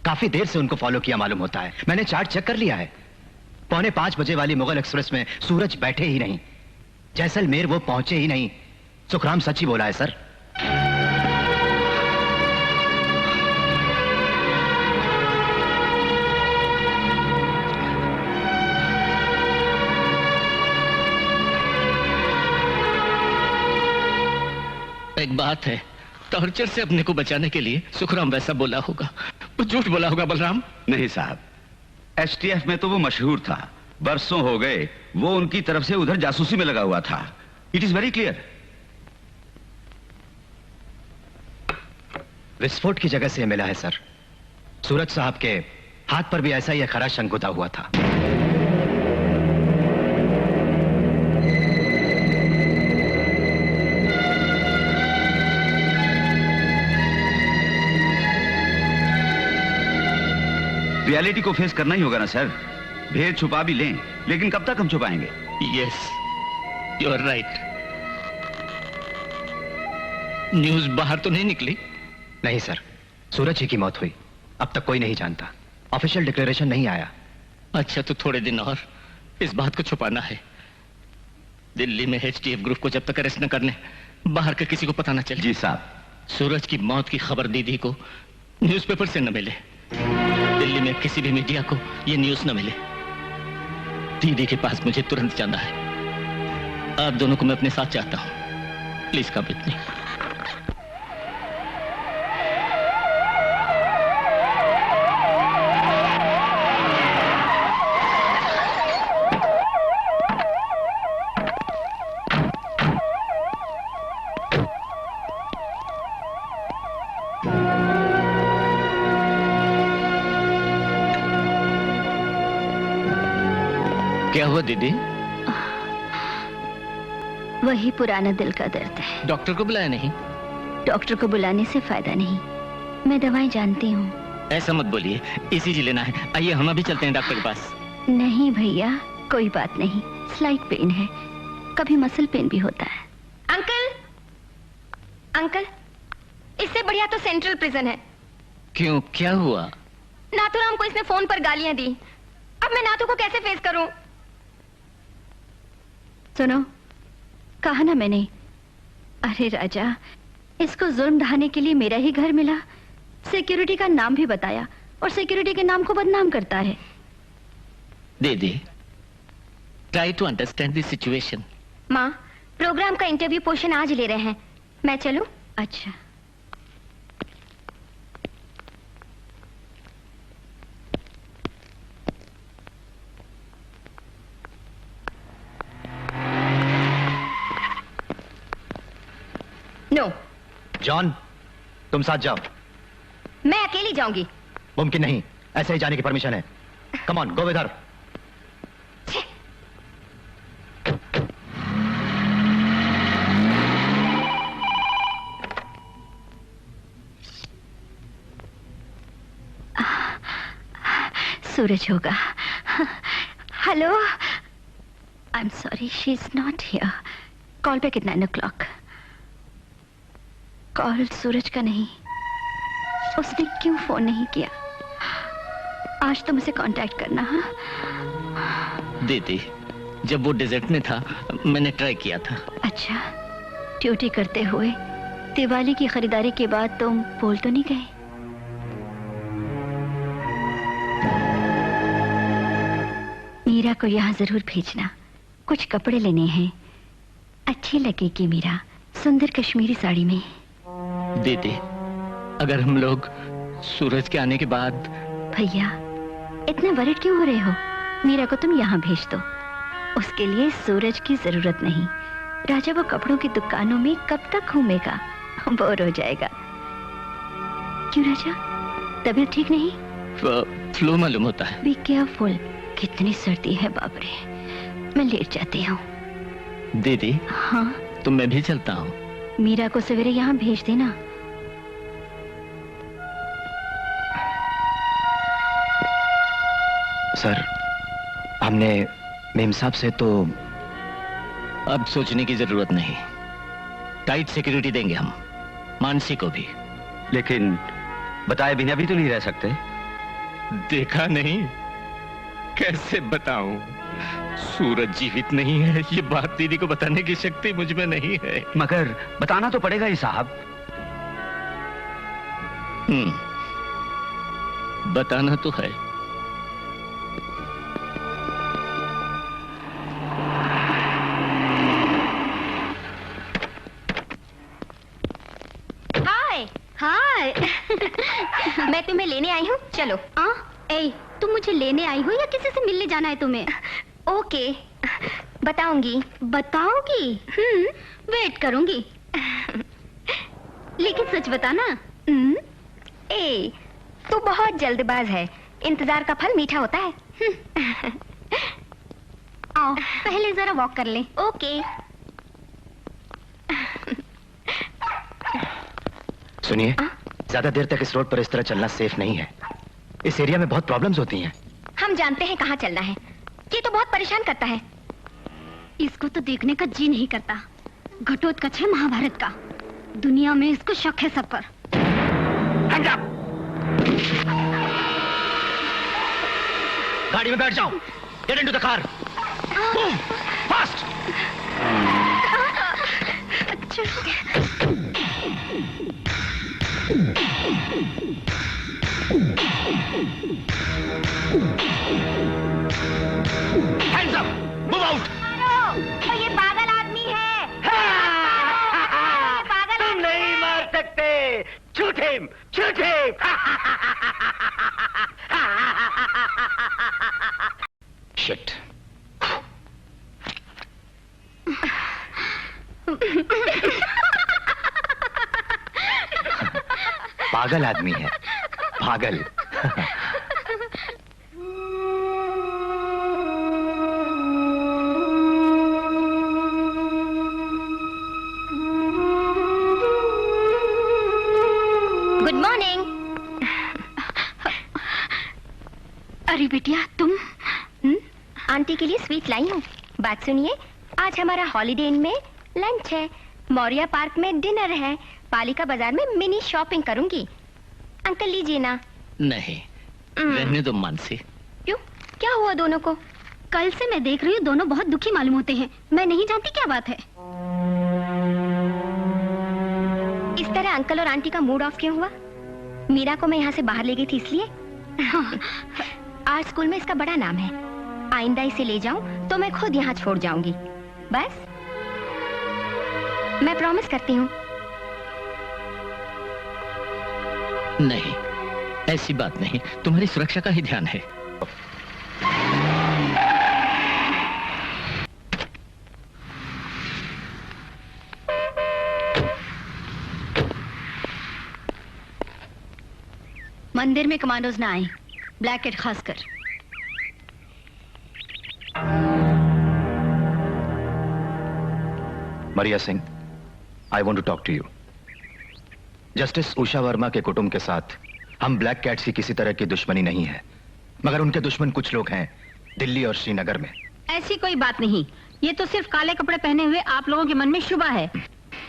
काफी देर से उनको फॉलो किया मालूम होता है। मैंने चार्ट चेक कर लिया है। 4:45 बजे वाली मुगल एक्सप्रेस में सूरज बैठे ही नहीं, जैसलमेर वो पहुंचे ही नहीं। सुखराम सच ही बोला है सर। एक बात है, टॉर्चर से अपने को बचाने के लिए सुखराम वैसा बोला होगा, वो झूठ बोला होगा बलराम। नहीं साहब, एसटीएफ में तो वो मशहूर था, बरसों हो गए वो उनकी तरफ से उधर जासूसी में लगा हुआ था। It is very clear. विस्फोट की जगह से मिला है सर। सूरज साहब के हाथ पर भी ऐसा ही एक खरा शंख गुदा हुआ था। रियलिटी को फेस करना ही होगा ना सर। भेद छुपा भी लें, लेकिन कब तक हम छुपाएंगे? Yes, you are right. News बाहर तो नहीं निकली? नहीं सर, सूरज जी की मौत हुई, अब तक कोई नहीं जानता। ऑफिशियल डिक्लेरेशन नहीं आया। अच्छा, तो थोड़े दिन और इस बात को छुपाना है। दिल्ली में एचटीएफ ग्रुप को जब तक अरेस्ट न कर लें, बाहर के किसी को पता न चले। जी साहब। सूरज की मौत की खबर दीदी को न्यूज़पेपर से न मिले, दिल्ली में किसी भी मीडिया को ये न्यूज न मिले। दीदी के पास मुझे तुरंत जाना है। आप दोनों को मैं अपने साथ चाहता हूं। Please come with me. क्या हुआ दीदी? वही पुराना दिल का दर्द है। डॉक्टर को बुलाया नहीं? डॉक्टर को बुलाने से फायदा नहीं, मैं दवाएं जानती हूँ। ऐसा मत बोलिए, ईसीजी लेना है। आइए हम अभी चलते हैं डॉक्टर के पास। नहीं भैया, कोई बात नहीं, स्लाइट पेन है, कभी मसल पेन भी होता है। अंकल, अंकल, इससे बढ़िया तो सेंट्रल प्रिजन है। क्यों, क्या हुआ? नाथूराम को इसने फोन पर गालियां दी। अब मैं नाथू को कैसे फेस करूं? सुनो, कहा ना मैंने, अरे राजा, इसको जुर्म ढाने के लिए मेरा ही घर मिला, सिक्योरिटी का नाम भी बताया और सिक्योरिटी के नाम को बदनाम करता है। दीदी, try to understand the situation. माँ, प्रोग्राम का इंटरव्यू पोर्शन आज ले रहे हैं, मैं चलूं? अच्छा। नो। जॉन, तुम साथ जाओ। मैं अकेली जाऊंगी। मुमकिन नहीं, ऐसे ही जाने की परमिशन है। Come on, go with her. Suraj होगा। Hello, I am sorry, she is not here. Call back at 9 o'clock। Call Suraj का नहीं, उसने क्यों फोन नहीं किया? आज तो मुझे कांटेक्ट करना। हाँ दीदी, जब वो डेजर्ट में था मैंने ट्राई किया था। अच्छा, ड्यूटी करते हुए दिवाली की खरीदारी के बाद तुम बोल तो नहीं गए? मीरा को यहाँ जरूर भेजना, कुछ कपड़े लेने हैं, अच्छी लगेगी मीरा सुंदर कश्मीरी साड़ी में। दीदी, अगर हम लोग सूरज के आने के बाद। भैया, इतना वरिड क्यों हो रहे हो? मीरा को तुम यहाँ भेज दो, उसके लिए सूरज की जरूरत नहीं। राजा वो कपड़ों की दुकानों में कब तक घूमेगा, बोर हो जाएगा। क्यों राजा, तबीयत ठीक नहीं? फ्लू मालूम होता है। बी केयरफुल, कितनी सर्दी है बाप रे। मैं लेट जाती हूँ। दीदी। हाँ? तो मैं भी चलता हूँ। मीरा को सवेरे यहाँ भेज देना। सर, हमने मेम साहब से तो। अब सोचने की जरूरत नहीं, टाइट सिक्योरिटी देंगे हम, मानसी को भी। लेकिन बताए बिना भी तो नहीं रह सकते। देखा नहीं, कैसे बताऊं? सूरज जीवित नहीं है, ये बात दीदी को बताने की शक्ति मुझ में नहीं है। मगर बताना तो पड़ेगा ही साहब। बताना तो है। हाय। मैं तुम्हें लेने आई हूँ, चलो। ए, तुम मुझे लेने आई हो या किसी से मिलने जाना है तुम्हें? ओके, बताऊंगी। बताओगी? वेट करूंगी। लेकिन सच बताना। ए, तू बहुत जल्दबाज है, इंतजार का फल मीठा होता है। आओ, पहले जरा वॉक कर ले। ओके। सुनिए, ज्यादा देर तक इस रोड पर इस तरह चलना सेफ नहीं है। इस एरिया में बहुत प्रॉब्लम्स होती हैं। हम जानते हैं कहाँ चलना है। ये तो बहुत परेशान करता है। इसको तो देखने का जी नहीं करता। घटोत्कच है महाभारत का। दुनिया में इसको शक है सब पर। गाड़ी में बैठ जाओ। Get into the car. Move fast. Hands up. Move out. तो ये पागल आदमी है। पागल तुम नहीं मार सकते। Shoot him. Shoot him. Shit. पागल आदमी है, पागल। Good morning. अरे बिटिया तुम? आंटी के लिए स्वीट लाई हूँ। बात सुनिए, आज हमारा हॉलीडे इन में लंच है, मौर्या पार्क में डिनर है, पालिका बाजार में मिनी शॉपिंग करूंगी। अंकल लीजिए ना। नहीं, रहने दो मानसी। क्यों, क्या हुआ दोनों को? कल से मैं देख रही हूँ दोनों बहुत दुखी मालूम होते हैं। मैं नहीं जानती क्या बात है। इस तरह अंकल और आंटी का मूड ऑफ क्यों हुआ? मीरा को मैं यहाँ से बाहर ले गई थी इसलिए। आज स्कूल में इसका बड़ा नाम है। आइंदा इसे ले जाऊं तो मैं खुद यहाँ छोड़ जाऊंगी। बस मैं प्रॉमिस करती हूँ। नहीं, ऐसी बात नहीं, तुम्हारी सुरक्षा का ही ध्यान है। मंदिर में कमांडोज ना आए, ब्लैक कैट खासकर। Maria Singh, I want to talk to you. Justice Usha Verma के कुटुंब के साथ हम ब्लैक कैट्स की किसी तरह की दुश्मनी नहीं है, मगर उनके दुश्मन कुछ लोग हैं दिल्ली और श्रीनगर में। ऐसी कोई बात नहीं, ये तो सिर्फ काले कपड़े पहने हुए आप लोगों के मन में शुबा है।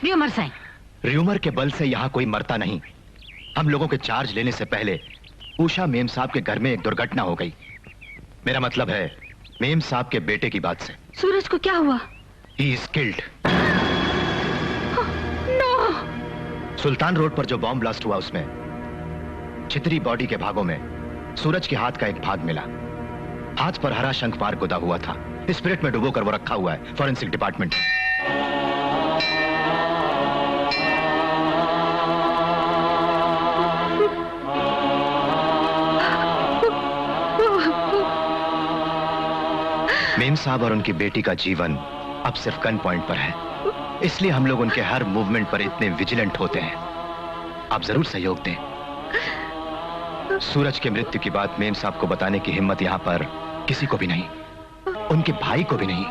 र्यूमर है। र्यूमर के बल से यहाँ कोई मरता नहीं। हम लोगों के चार्ज लेने से पहले उषा मेम साहब के घर में एक दुर्घटना हो गई। मेरा मतलब है मेम साहब के बेटे की बात से। सूरज को क्या हुआ? He is killed. Sultan road पर जो बॉम्ब ब्लास्ट हुआ उसमें छितरी बॉडी के भागों में सूरज के हाथ का एक भाग मिला। हाथ पर हरा शंख पार गुदा हुआ था। स्पिरिट में डुबोकर वो रखा हुआ है फॉरेंसिक डिपार्टमेंट। मेम साहब और उनकी बेटी का जीवन अब सिर्फ गन पॉइंट पर है, इसलिए हम लोग उनके हर मूवमेंट पर इतने विजिलेंट होते हैं। आप जरूर सहयोग दें। सूरज की मृत्यु की बात मेम साहब को बताने की हिम्मत यहां पर किसी को भी नहीं, उनके भाई को भी नहीं।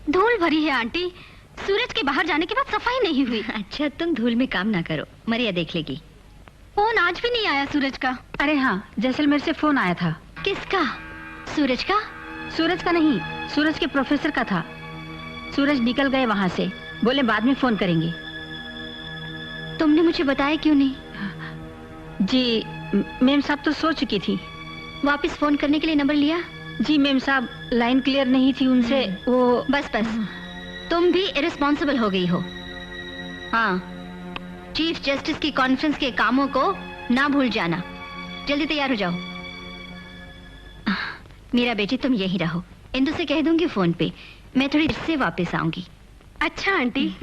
धूल भरी है आंटी। सूरज के बाहर जाने के बाद सफाई नहीं हुई। अच्छा तुम धूल में काम ना करो, मरिया देख लेगी। फोन आज भी नहीं आया सूरज का। अरे हाँ, जैसलमेर से फोन आया था। किसका? सूरज का? सूरज का नहीं, सूरज के प्रोफेसर का था। सूरज निकल गए वहां से, बोले बाद में फोन करेंगे। तुमने मुझे बताया क्यों नहीं? जी मेम साहब तो सो चुकी थी। वापस फोन करने के लिए नंबर लिया? जी मैम साहब, लाइन क्लियर नहीं थी उनसे, वो बस तुम भी इरेस्पॉन्सिबल हो गई हो। हाँ, चीफ जस्टिस की कॉन्फ्रेंस के कामों को ना भूल जाना। जल्दी तैयार हो जाओ। मेरा बेटी तुम यही रहो, इंदु से कह दूंगी फोन पे, मैं थोड़ी देर से वापस आऊंगी। अच्छा aunty.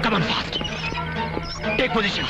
Come on fast. Take position.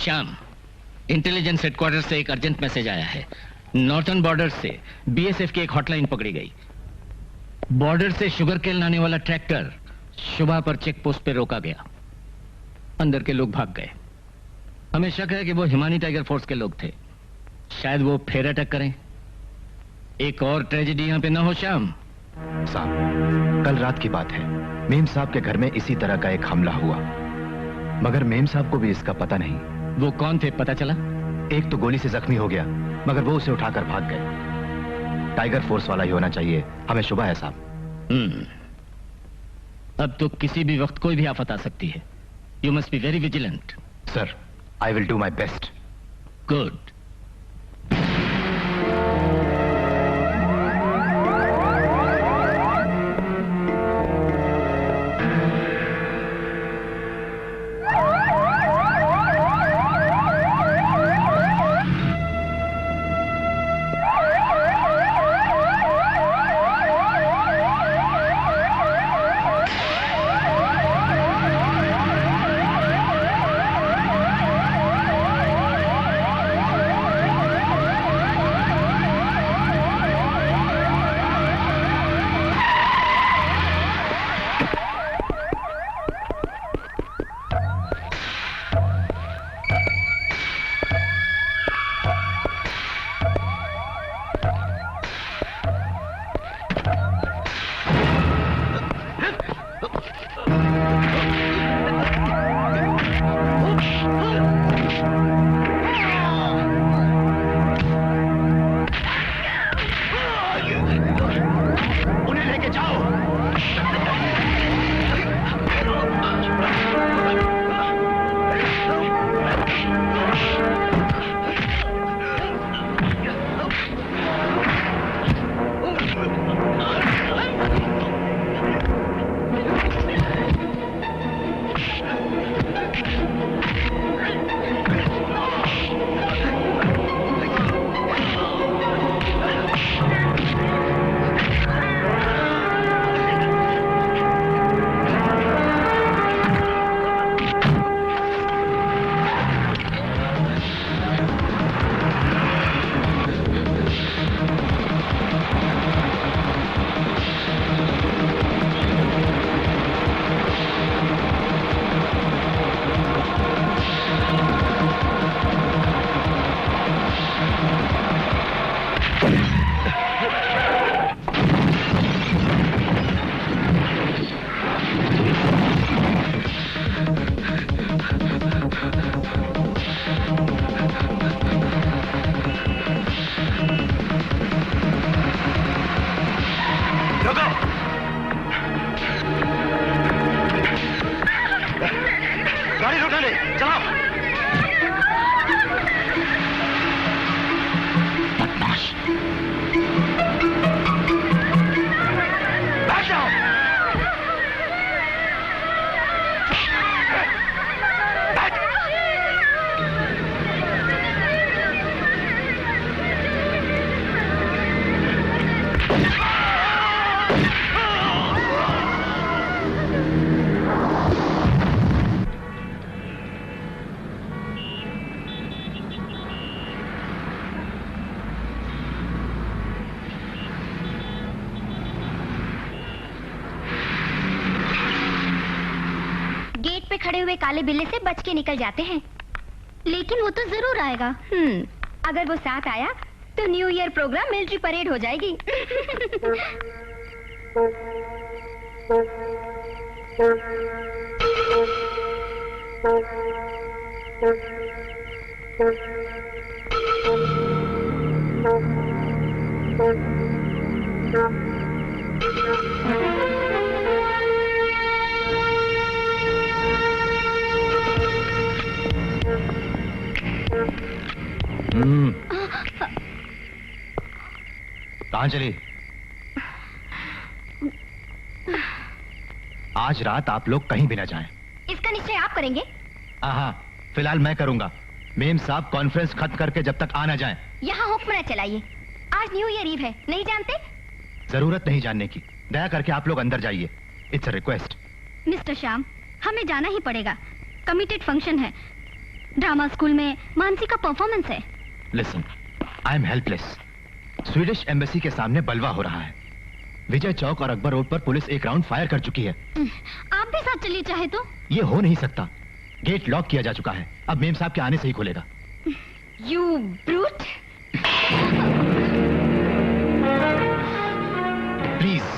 Shyam, intelligence headquarter से एक अर्जेंट मैसेज आया है। नॉर्थर्न बॉर्डर से बीएसएफ की एक हॉटलाइन पकड़ी गई। बॉर्डर से शुगर केन लाने वाला ट्रैक्टर शुभा पर चेक पोस्ट पे रोका गया। अंदर के लोग भाग गए। हमें शक है कि वो हिमानी टाइगर फोर्स के लोग थे। शायद वो फिर अटैक करें। एक और ट्रेजेडी यहाँ पे ना हो श्याम। साहब, कल रात की बात है, मेम साहब के घर में इसी तरह का एक हमला हुआ, मगर मेम साहब को भी इसका पता नहीं। वो कौन थे पता चला? एक तो गोली से जख्मी हो गया, मगर वो उसे उठाकर भाग गए। टाइगर फोर्स वाला ही होना चाहिए, हमें शुभा है साहब। अब तो किसी भी वक्त कोई भी आफत आ सकती है। You must be very vigilant. Sir, I will do my best. Good. खड़े हुए काले बिल्ले से बच के निकल जाते हैं। लेकिन वो तो जरूर आएगा। अगर वो साथ आया तो new year programme military parade हो जाएगी। कहाँ चली? आज रात आप लोग कहीं भी ना जाएं। इसका निश्चय आप करेंगे? हाँ, फिलहाल मैं करूंगा। मेम साहब कॉन्फ्रेंस खत्म करके जब तक आ ना जाएं। यहाँ हुक्म न चलाइए। आज न्यू ईयर ईव है, नहीं जानते? जरूरत नहीं जानने की। दया करके आप लोग अंदर जाइए। It's a request. Mister Shyam, हमें जाना ही पड़ेगा। कमिटेड फंक्शन है। ड्रामा स्कूल में मानसी का परफॉर्मेंस है। Listen, I am helpless. Swedish embassy के सामने बलवा हो रहा है। विजय चौक और अकबर रोड पर पुलिस एक राउंड फायर कर चुकी है। आप भी साथ चलिए चाहे तो। ये हो नहीं सकता। गेट लॉक किया जा चुका है। अब मेम साहब के आने से ही खुलेगा। You brute. प्लीज।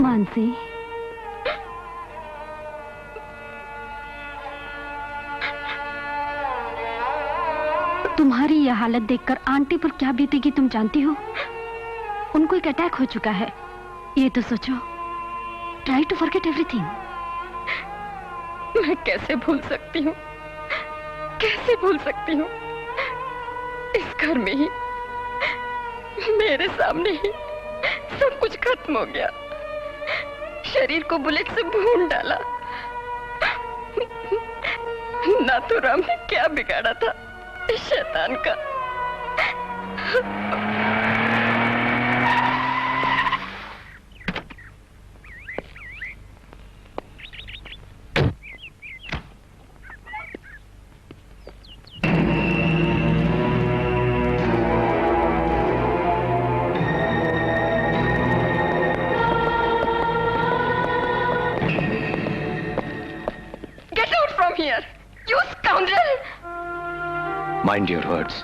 मानसी, तुम्हारी यह हालत देखकर आंटी पर क्या बीतेगी तुम जानती हो? उनको एक अटैक हो चुका है। ये तो सोचो। Try to forget everything. मैं कैसे भूल सकती हूँ? कैसे भूल सकती हूँ? इस घर में ही, मेरे सामने ही सब कुछ खत्म हो गया। शरीर को बुलेट से भून डाला। नाथूराम ने क्या बिगाड़ा था इस शैतान का? Mind your words.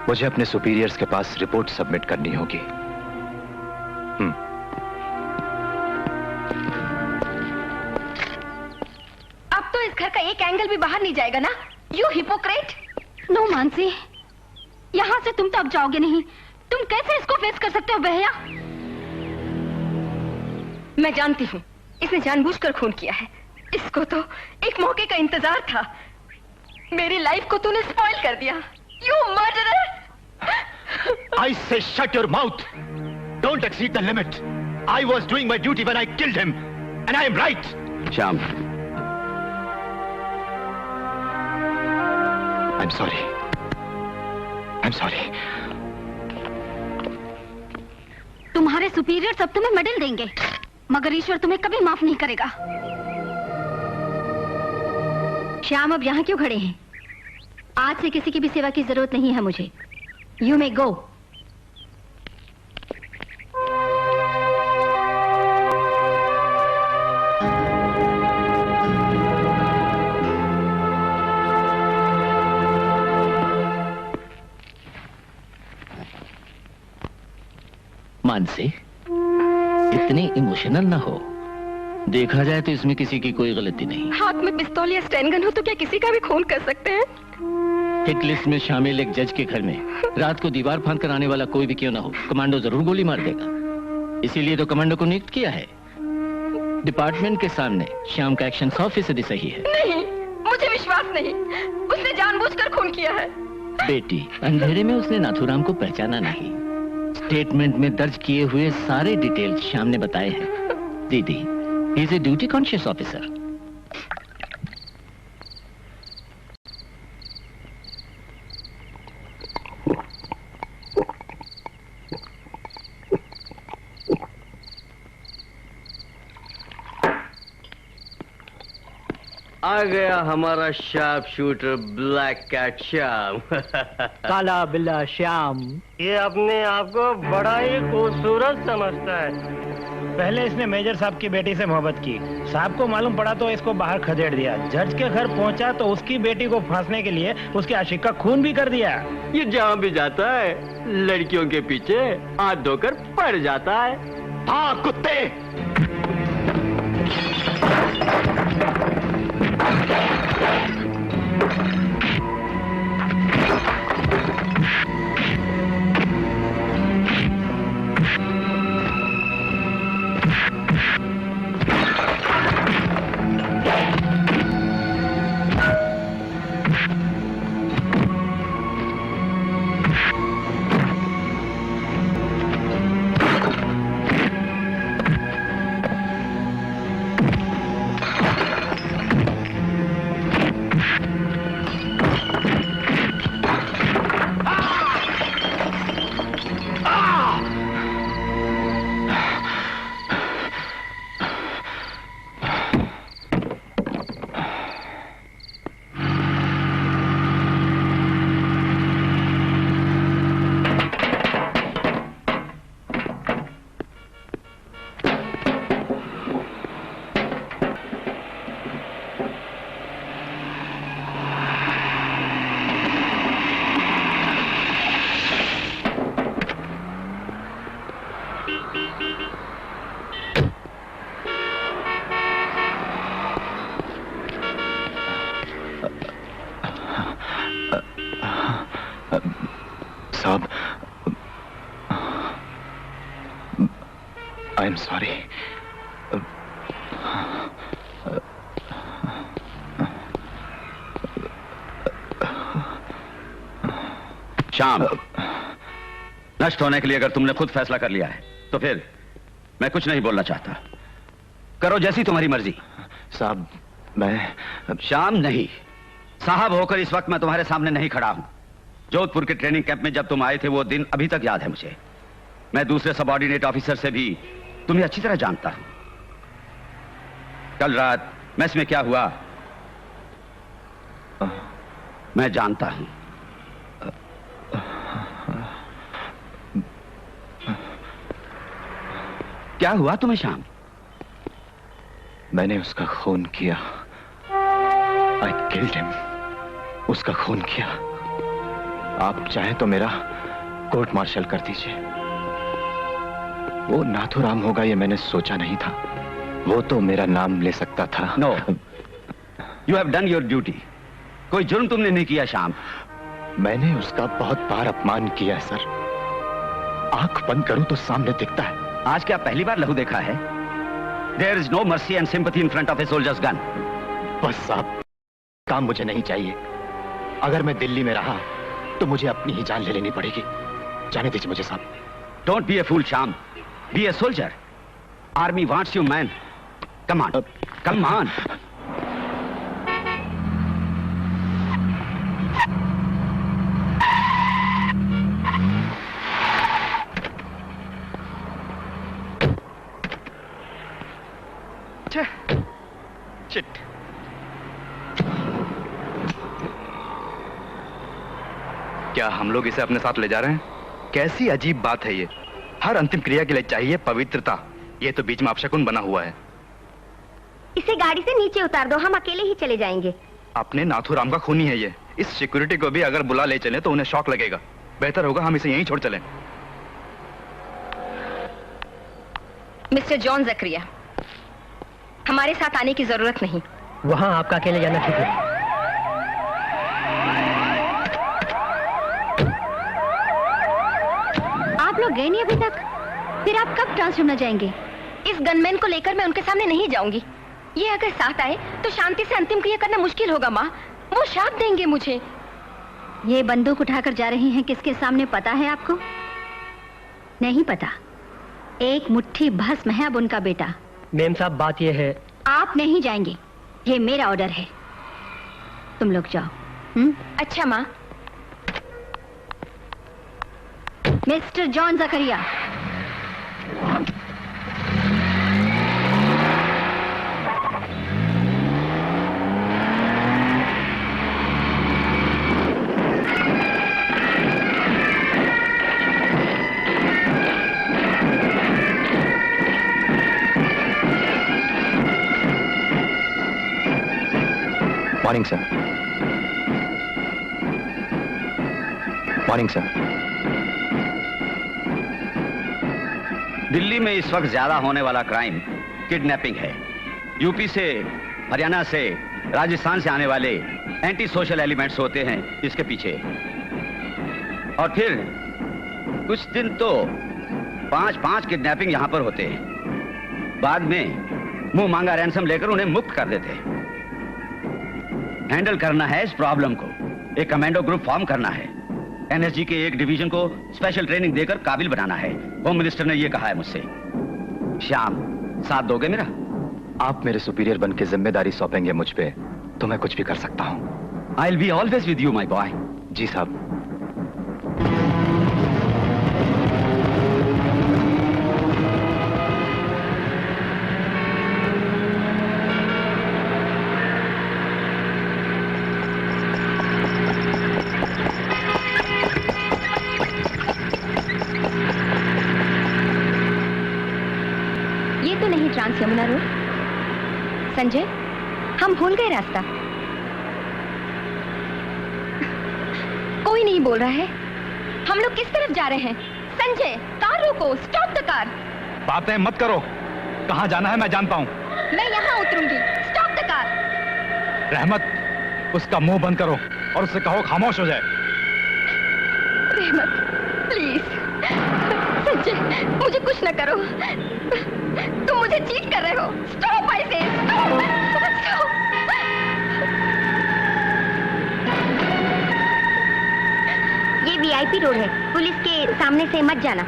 मुझे अपने सुपीरियर्स के पास रिपोर्ट सबमिट करनी होगी। अब तो इस घर का एक एंगल भी बाहर नहीं जाएगा ना? You hypocrite! नो मानसी, यहाँ से तुम तो अब जाओगे नहीं। तुम कैसे इसको फेस कर सकते हो भैया? मैं जानती हूँ इसने जानबूझकर खून किया है। इसको तो एक मौके का इंतजार था। मेरी लाइफ को तूने स्पॉइल कर दिया। You murderer! I say shut your mouth. Don't exceed the limit. I was doing my duty when I killed him, and I am right. Shyam, I'm sorry. I'm sorry. तुम्हारे सुपीरियर सब तुम्हें medal देंगे, मगर ईश्वर तुम्हें कभी माफ नहीं करेगा। श्याम, अब यहाँ क्यों खड़े हैं? आज से किसी की भी सेवा की जरूरत नहीं है मुझे। यू मे गो। मानसी, इतनी इमोशनल ना हो। देखा जाए तो इसमें किसी की कोई गलती नहीं। हाथ में पिस्तौल या स्टैन गन हो तो क्या किसी का भी खून कर सकते हैं? हिट लिस्ट में शामिल एक जज के घर में रात को दीवार फांद कर आने वाला कोई भी क्यों ना हो, कमांडो जरूर गोली मार देगा। इसीलिए तो कमांडो को नियुक्त किया है। डिपार्टमेंट के सामने श्याम का एक्शन 100% सही है। नहीं, मुझे विश्वास नहीं। उसने जानबूझकर खून किया है। बेटी, अंधेरे में उसने नाथूराम को पहचाना नहीं। स्टेटमेंट में दर्ज किए हुए सारे डिटेल्स श्याम ने बताए हैं। दीदी, he is a duty conscious officer. आ गया हमारा sharp shooter black cat Shyam. काला बिल्ला श्याम। ये अपने आप को बड़ा ही खूबसूरत समझता है। पहले इसने मेजर साहब की बेटी से मोहब्बत की। साहब को मालूम पड़ा तो इसको बाहर खदेड़ दिया। जज के घर पहुंचा तो उसकी बेटी को फांसने के लिए उसके आशिक का खून भी कर दिया। ये जहाँ भी जाता है लड़कियों के पीछे हाथ धोकर पड़ जाता है। हाँ कुत्ते! साहब, आई एम सॉरी। श्याम, नष्ट होने के लिए अगर तुमने खुद फैसला कर लिया है तो फिर मैं कुछ नहीं बोलना चाहता। करो जैसी तुम्हारी मर्जी। साहब, मैं श्याम नहीं, साहब होकर इस वक्त मैं तुम्हारे सामने नहीं खड़ा हूं। जोधपुर के ट्रेनिंग कैंप में जब तुम आए थे वो दिन अभी तक याद है मुझे। मैं दूसरे सबऑर्डिनेट ऑफिसर से भी तुम्हें अच्छी तरह जानता हूं। कल रात मेस में क्या हुआ मैं जानता हूं। क्या हुआ तुम्हें श्याम? मैंने उसका खून किया। I killed him. उसका खून किया। आप चाहे तो मेरा कोर्ट मार्शल कर दीजिए। वो नाथुराम होगा ये मैंने सोचा नहीं था। वो तो मेरा नाम ले सकता था। No, you have done your duty. कोई जुर्म तुमने नहीं किया श्याम। मैंने उसका बहुत बार अपमान किया सर। आंख बंद करूं तो सामने दिखता है। आज क्या पहली बार लहू देखा है? There is no mercy and sympathy in front of a soldier's gun. बस साहब, काम मुझे नहीं चाहिए। अगर मैं दिल्ली में रहा तो मुझे अपनी ही जान ले लेनी पड़ेगी। जाने दीजिए मुझे साहब। Don't be a fool, Sham. Be a soldier. Army wants you, man. Come on. Come on. Shit. क्या हम लोग इसे अपने साथ ले जा रहे हैं? कैसी अजीब बात है ये। हर अंतिम क्रिया के लिए चाहिए पवित्रता। ये तो बीच में अपशकुन बना हुआ है। इसे गाड़ी से नीचे उतार दो, हम अकेले ही चले जाएंगे। अपने नाथुराम का खूनी है ये। इस सिक्योरिटी को भी अगर बुला ले चले तो उन्हें शॉक लगेगा। बेहतर होगा हम इसे यहीं छोड़ चलें। मिस्टर जॉन जकरिया, हमारे साथ आने की जरूरत नहीं। वहां आपका अकेले जाना ठीक है। आप लोग गए नहीं अभी तक? फिर आप कब ट्रांसफर में जाएंगे? इस गनमैन को लेकर मैं उनके सामने नहीं जाऊंगी। ये अगर साथ आए तो शांति से अंतिम क्रिया करना मुश्किल होगा माँ। वो श्राप देंगे मुझे। ये बंदूक उठाकर जा रही हैं किसके सामने पता है आपको? नहीं पता। एक मुट्ठी भस्म है अब उनका बेटा। मेम साहब, बात ये है, आप नहीं जाएंगे, ये मेरा ऑर्डर है। तुम लोग जाओ। अच्छा माँ। Mister John Zacharia, morning sir. Morning sir. Delhi में इस वक्त ज्यादा होने वाला क्राइम किडनैपिंग है। यूपी से, हरियाणा से, राजस्थान से आने वाले एंटी सोशल एलिमेंट्स होते हैं इसके पीछे। और फिर कुछ दिन तो 5-5 किडनैपिंग यहां पर होते हैं। बाद में मुंह मांगा रैंसम लेकर उन्हें मुक्त कर देते हैं। हैंडल करना है इस प्रॉब्लम को। एक कमांडो ग्रुप फॉर्म करना है। एनएसजी के एक डिवीजन को स्पेशल ट्रेनिंग देकर काबिल बनाना है। होम मिनिस्टर ने यह कहा है मुझसे। श्याम, साथ दोगे मेरा? आप मेरे सुपीरियर बन के जिम्मेदारी सौंपेंगे मुझ पे तो मैं कुछ भी कर सकता हूं। I will be always with you my boy. जी साहब। Trans Yamuna road. संजय, हम भूल गए रास्ता। कोई नहीं बोल रहा है। हम लोग किस तरफ जा रहे हैं? संजय, कार रोको, स्टॉप द कार। बातें मत करो। कहां जाना है मैं जानता हूं। मैं यहां उतरूंगी। Stop the car. रहमत, उसका मुंह बंद करो और उससे कहो खामोश हो जाए। रहमत, प्लीज। संजय, मुझे कुछ न करो। तुम मुझे चीट कर रहे हो। स्टॉप, आई से स्टॉप। ये वीआईपी रोड है। पुलिस के सामने से मत जाना।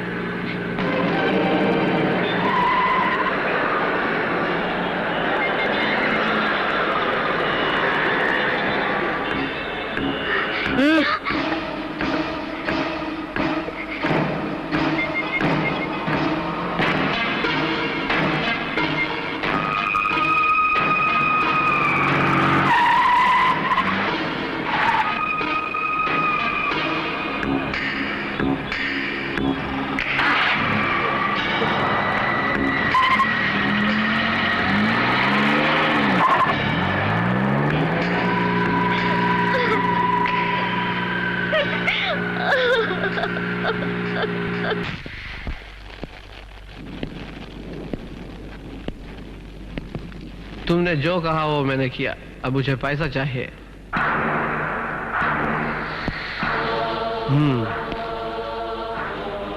तुमने जो कहा वो मैंने किया, अब मुझे पैसा चाहिए।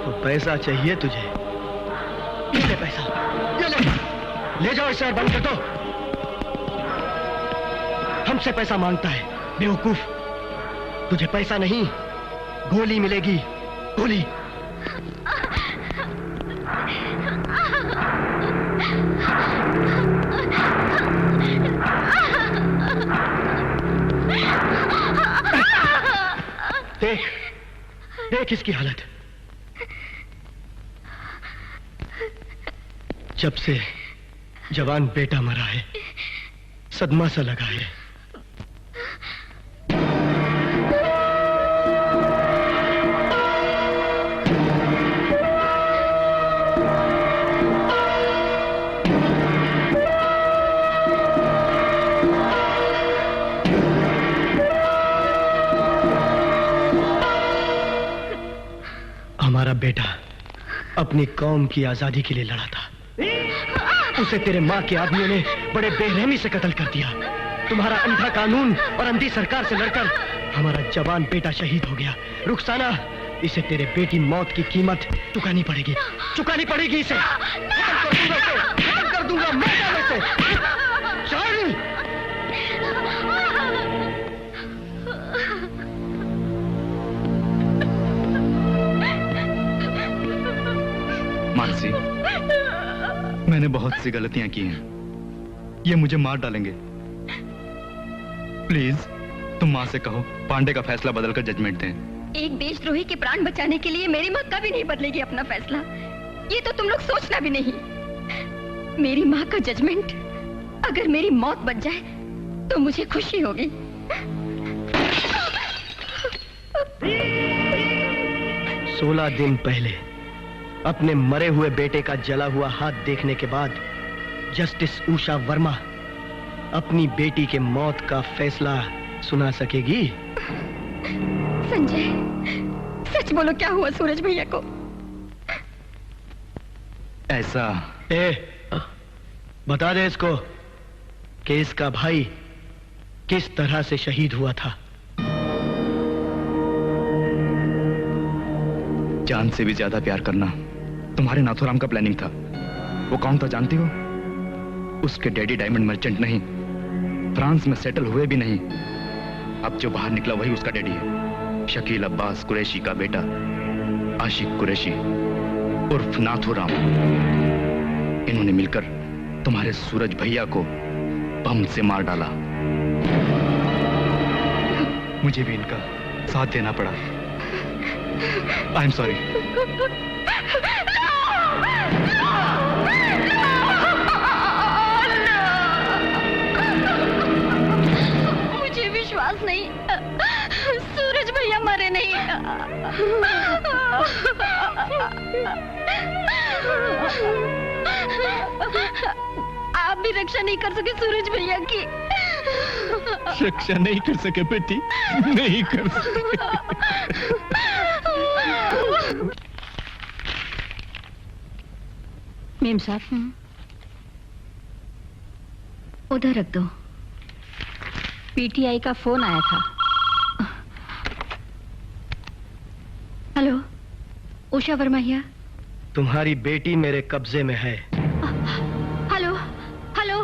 तो पैसा चाहिए तुझे? ये ले पैसा, ये ले जाओ इसे और बंद कर दो। हमसे पैसा मांगता है बेवकूफ। तुझे पैसा नहीं, गोली मिलेगी, गोली। देख देख इसकी हालत। जब से जवान बेटा मरा है, सदमा सा लगा है। हमारा बेटा अपनी कौम की आजादी के लिए लड़ा था। उसे तेरे माँ के आदमियों ने बड़े बेरहमी से कत्ल कर दिया। तुम्हारा अंधा कानून और अंधी सरकार से लड़कर हमारा जवान बेटा शहीद हो गया। रुखसाना, इसे तेरे बेटी मौत की कीमत चुकानी पड़ेगी, चुकानी पड़ेगी इसे। खत्म कर दूंगा मैं इसे। चल। मानसी, मैंने बहुत सी गलतियां की हैं। ये मुझे मार डालेंगे। प्लीज तुम माँ से कहो पांडे का फैसला बदलकर जजमेंट दें। एक देशद्रोही के प्राण बचाने के लिए मेरी माँ कभी नहीं बदलेगी अपना फैसला। ये तो तुम लोग सोचना भी नहीं। मेरी माँ का जजमेंट अगर मेरी मौत बच जाए तो मुझे खुशी होगी। 16 दिन पहले अपने मरे हुए बेटे का जला हुआ हाथ देखने के बाद जस्टिस उषा वर्मा अपनी बेटी के मौत का फैसला सुना सकेगी? संजय, सच बोलो, क्या हुआ सूरज भैया को? ऐसा बता दे इसको कि इसका भाई किस तरह से शहीद हुआ था। जान से भी ज्यादा प्यार करना तुम्हारे नाथुराम का प्लानिंग था। वो कौन था जानती हो? उसके डैडी डायमंड मर्चेंट नहीं, फ्रांस में सेटल हुए भी नहीं। अब जो बाहर निकला वही उसका डैडी है। शकील अब्बास कुरैशी का बेटा आशिक कुरैशी उर्फ नाथुराम। इन्होंने मिलकर तुम्हारे सूरज भैया को बम से मार डाला। मुझे भी इनका साथ देना पड़ा। आई एम सॉरी। मुझे विश्वास नहीं, सूरज भैया मरे नहीं। आप भी रक्षा नहीं कर सके सूरज भैया की। रक्षा नहीं कर सके बेटी, नहीं कर सके। मेम साहब, उधर रख दो। पीटीआई का फोन आया था। Hello, Usha Verma here. तुम्हारी बेटी मेरे कब्जे में है। हेलो हेलो,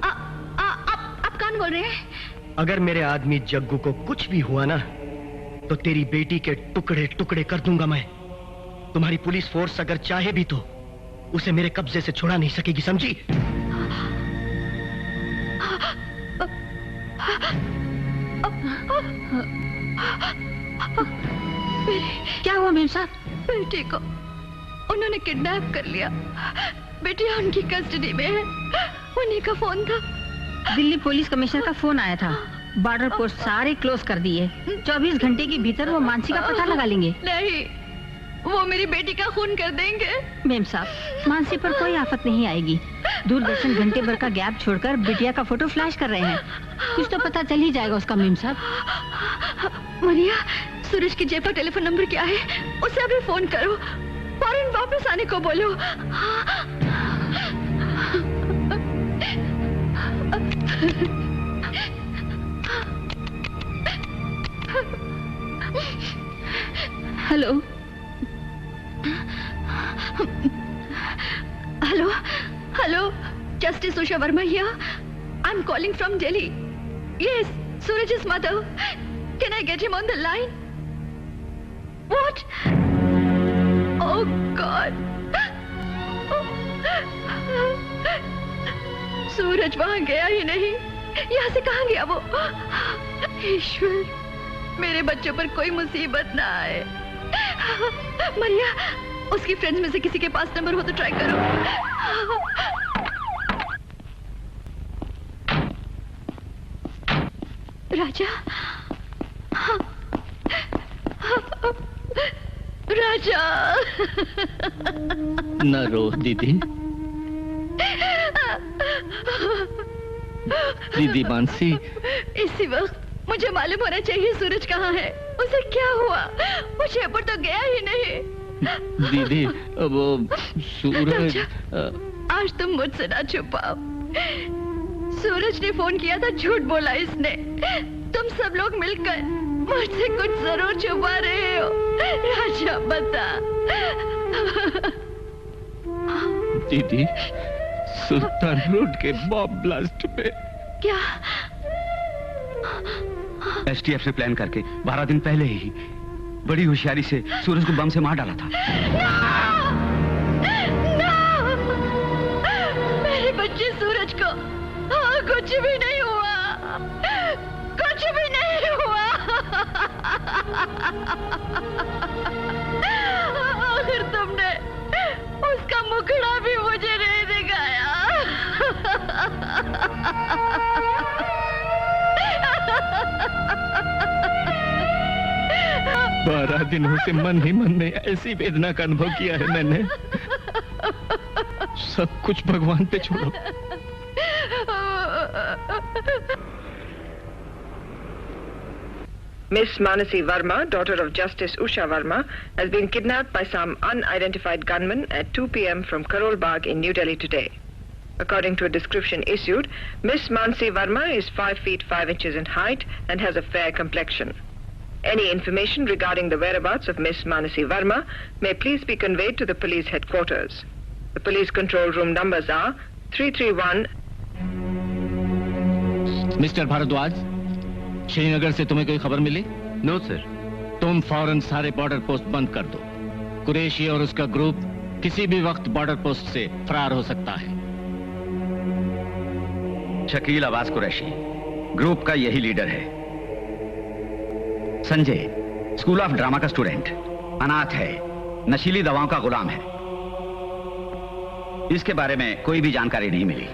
आप कौन बोल रहे हैं? अगर मेरे आदमी जग्गू को कुछ भी हुआ ना तो तेरी बेटी के टुकड़े टुकड़े कर दूंगा मैं। तुम्हारी पुलिस फोर्स अगर चाहे भी तो उसे मेरे कब्जे से छुड़ा नहीं सकेगी, समझी? क्या हुआ मेम साहब? बेटी को उन्होंने किडनैप कर लिया। बेटिया उनकी कस्टडी में है। उन्हीं का फोन था। दिल्ली पुलिस कमिश्नर का फोन आया था। बॉर्डर पोस्ट सारे क्लोज कर दिए। 24 घंटे के भीतर वो मानसी का पता लगा लेंगे। नहीं, वो मेरी बेटी का खून कर देंगे। मेम साहब, मानसी पर कोई आफत नहीं आएगी। दूरदर्शन घंटे भर का गैप छोड़कर बिटिया का फोटो फ्लैश कर रहे हैं। कुछ तो पता चल ही जाएगा उसका। मेम साहब। मरिया, सूरज की जेब का टेलीफोन नंबर क्या है? उसे अभी फोन करो। फौरन वापस आने को बोलो। Hello, hello, Justice Usha Verma here. I'm calling from Delhi. Yes, Suraj's mother. Can I get him on the line? What? Oh God. सूरज वहां गया ही नहीं, यहाँ से कहाँ गया वो? ईश्वर, मेरे बच्चों पर कोई मुसीबत ना आए। मरिया, उसकी फ्रेंड्स में से किसी के पास नंबर हो तो ट्राई करो। राजा, राजा। न रो दीदी। दीदी मानसी, इसी वक्त मुझे मालूम होना चाहिए सूरज कहाँ है, उसे क्या हुआ? वो जयपुर तो गया ही नहीं। दीदी वो सूरज। आज तुम मुझसे ना छुपाओ। सूरज ने फोन किया था, झूठ बोला इसने। तुम सब लोग मिलकर मुझसे कुछ जरूर छुपा रहे हो। राजा बता। दीदी, सुल्तान रोड के बॉम्ब ब्लास्ट में। क्या? एसटीएफ से प्लान करके 12 दिन पहले ही बड़ी होशियारी से सूरज को बम से मार डाला था। मेरे बच्चे सूरज को कुछ भी नहीं हुआ, कुछ भी नहीं हुआ। आखिर तुमने उसका मुखड़ा भी मुझे नहीं दिखाया। 12 दिनों से मन ही मन में ऐसी वेदना का अनुभव किया है मैंने। सब कुछ भगवान पे छोड़ो। Miss Manasi Verma, daughter of Justice Usha Verma, has been kidnapped by some unidentified gunmen at 2 p.m. from Karol Bagh in New Delhi today. According to a description issued, Miss Manasi Verma is 5 feet 5 inches in height and has a fair complexion. Any information regarding the whereabouts of Miss Manasi Verma may please be conveyed to the police headquarters. The police control room numbers are 331. Mister Bhardwaj, Srinagar से तुम्हें कोई खबर मिली? No sir. तुम फौरन सारे border post बंद कर दो। कुरैशी और उसका ग्रुप किसी भी वक्त बॉर्डर पोस्ट से फरार हो सकता है। शकील अब्बास कुरैशी ग्रुप का यही लीडर है। संजय स्कूल ऑफ ड्रामा का स्टूडेंट, अनाथ है, नशीली दवाओं का गुलाम है। इसके बारे में कोई भी जानकारी नहीं मिली।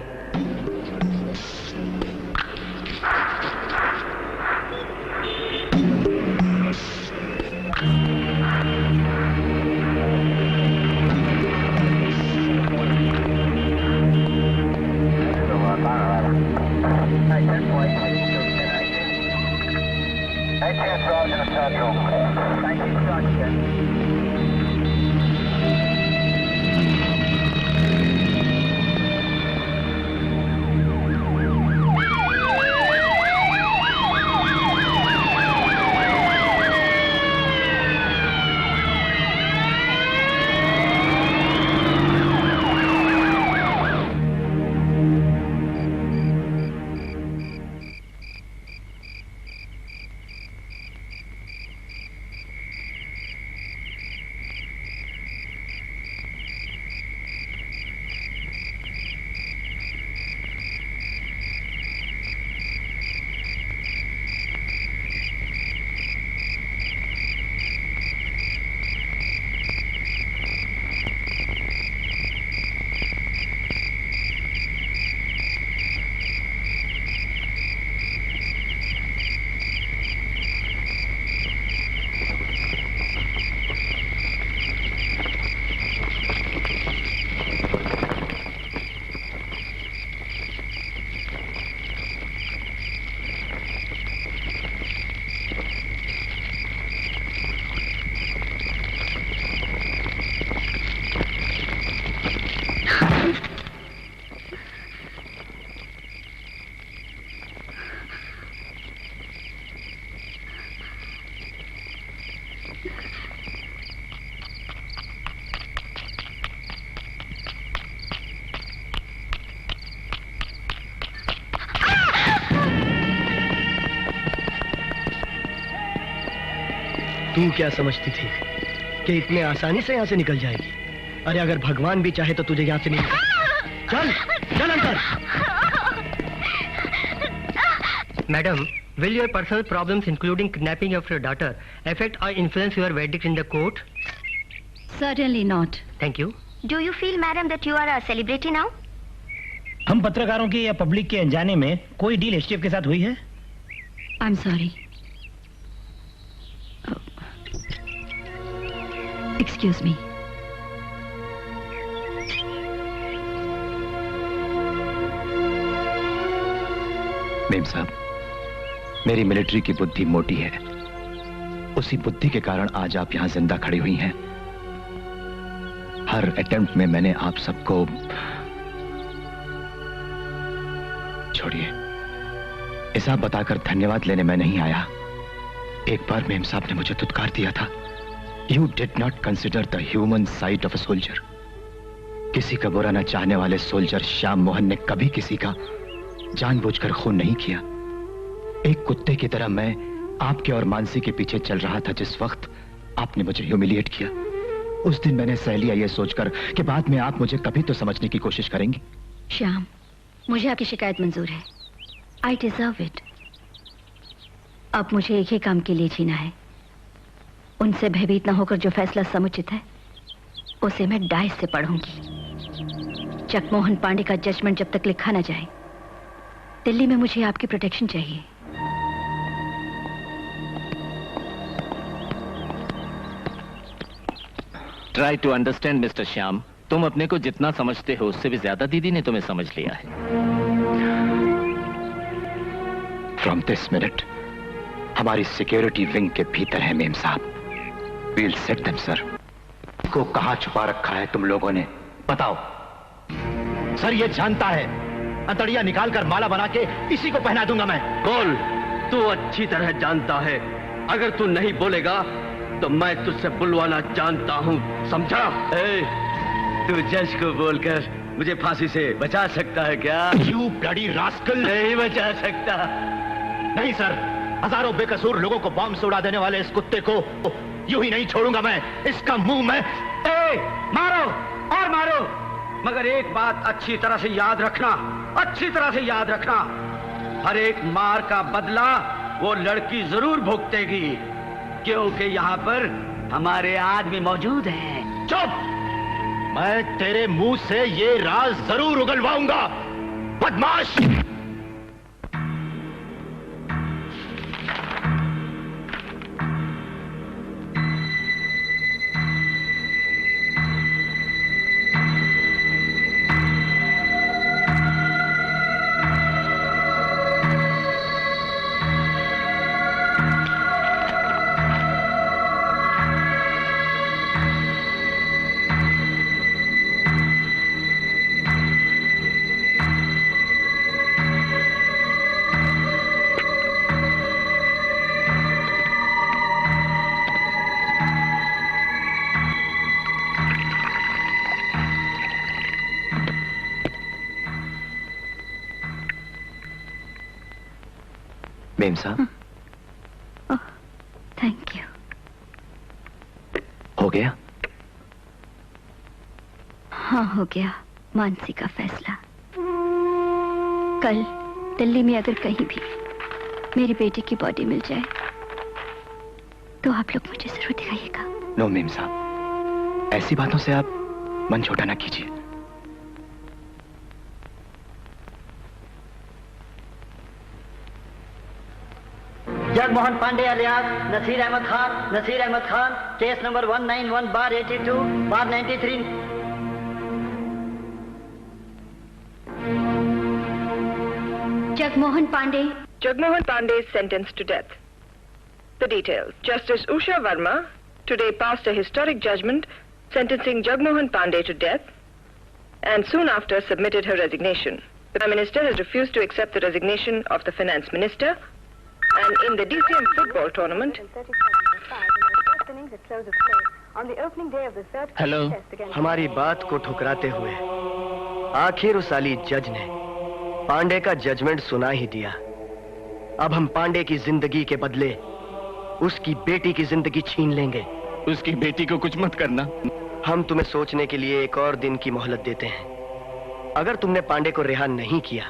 तू क्या समझती थी कि इतने आसानी से यहाँ से निकल जाएगी? अरे अगर भगवान भी चाहे तो तुझे यहाँ से नहीं निकल। चल चल अंदर। Madam, will your personal problems, including kidnapping of your daughter, affect or influence your verdict in the court? Certainly not. Thank you. Do you feel, madam, that you are a celebrity now? हम पत्रकारों की या public के अनजाने में कोई deal STF के साथ हुई है? I'm sorry. Excuse me. Ma'am साहब, मेरी मिलिट्री की बुद्धि मोटी है। उसी बुद्धि के कारण आज आप यहां जिंदा खड़ी हुई हैं। हर अटेम्प्ट में मैंने आप सबको छोड़िए, हिसाब बताकर धन्यवाद लेने मैं नहीं आया। एक बार मेम साहब ने मुझे धुतकार दिया था, you did not consider the human side of a soldier. किसी का बुरा न चाहने वाले सोल्जर श्याम मोहन ने कभी किसी का जानबूझकर खून नहीं किया। एक कुत्ते की तरह मैं आपके और मानसी के पीछे चल रहा था जिस वक्त आपने मुझे ह्यूमिलिएट किया। उस दिन मैंने सह लिया ये सोचकर कि बाद में आप मुझे कभी तो समझने की कोशिश करेंगी। श्याम, मुझे आपकी शिकायत मंजूर है। I deserve it. अब मुझे एक ही काम के लिए जीना है। उनसे भयभीत न होकर जो फैसला समुचित है उसे मैं डाइस से पढ़ूंगी। जगमोहन पांडे का जजमेंट जब तक लिखा ना जाए, दिल्ली में मुझे आपकी प्रोटेक्शन चाहिए। Try to understand mister Shyam. तुम अपने को जितना समझते हो उससे भी ज्यादा दीदी ने तुम्हें समझ लिया है। फ्रॉम दिस मिनट हमारी सिक्योरिटी विंग के भीतर है मेम साहब। We'll set them sir. को कहां छुपा रखा है तुम लोगों ने, बताओ। सर ये जानता है, अंतड़िया निकालकर माला बना के इसी को पहना दूंगा मैं। बोल, तू अच्छी तरह जानता है। अगर तू नहीं बोलेगा तो मैं तुझसे बुलवाना जानता हूँ, समझा? तू जज को बोलकर मुझे फांसी से बचा सकता है क्या? You bloody rascal. नहीं बचा सकता। नहीं सर, हजारों बेकसूर लोगों को बॉम्ब से उड़ा देने वाले इस कुत्ते को यूं ही नहीं छोड़ूंगा मैं। इसका मुंह मैं मारो और मारो, मगर एक बात अच्छी तरह से याद रखना, अच्छी तरह से याद रखना, हर एक मार का बदला वो लड़की जरूर भुगतेगी, क्योंकि यहाँ पर हमारे आदमी मौजूद हैं। चुप! मैं तेरे मुंह से ये राज जरूर उगलवाऊंगा, बदमाश! मेम साहब, थैंक यू। हो गया? हाँ, हो गया। मानसी का फैसला। कल दिल्ली में अगर कहीं भी मेरी बेटी की बॉडी मिल जाए तो आप लोग मुझे जरूर दिखाइएगा। नो मेम साहब, ऐसी बातों से आप मन छोटा ना कीजिए। Jagmohan Pandey alias Naseer Ahmad Khan, case number 191/82/93। Jagmohan Pandey is sentenced to death. The details. Justice Usha Verma today passed a historic judgment sentencing Jagmohan Pandey to death and soon after submitted her resignation. The Prime Minister has refused to accept the resignation of the Finance Minister, and in the DCM football tournament, hello. हमारी बात को ठुकराते हुए आखिर उस अली जज ने पांडे का judgement सुना ही दिया। अब हम पांडे की जिंदगी के बदले उसकी बेटी की जिंदगी छीन लेंगे। उसकी बेटी को कुछ मत करना। हम तुम्हें सोचने के लिए एक और दिन की मोहलत देते हैं। अगर तुमने पांडे को रिहा नहीं किया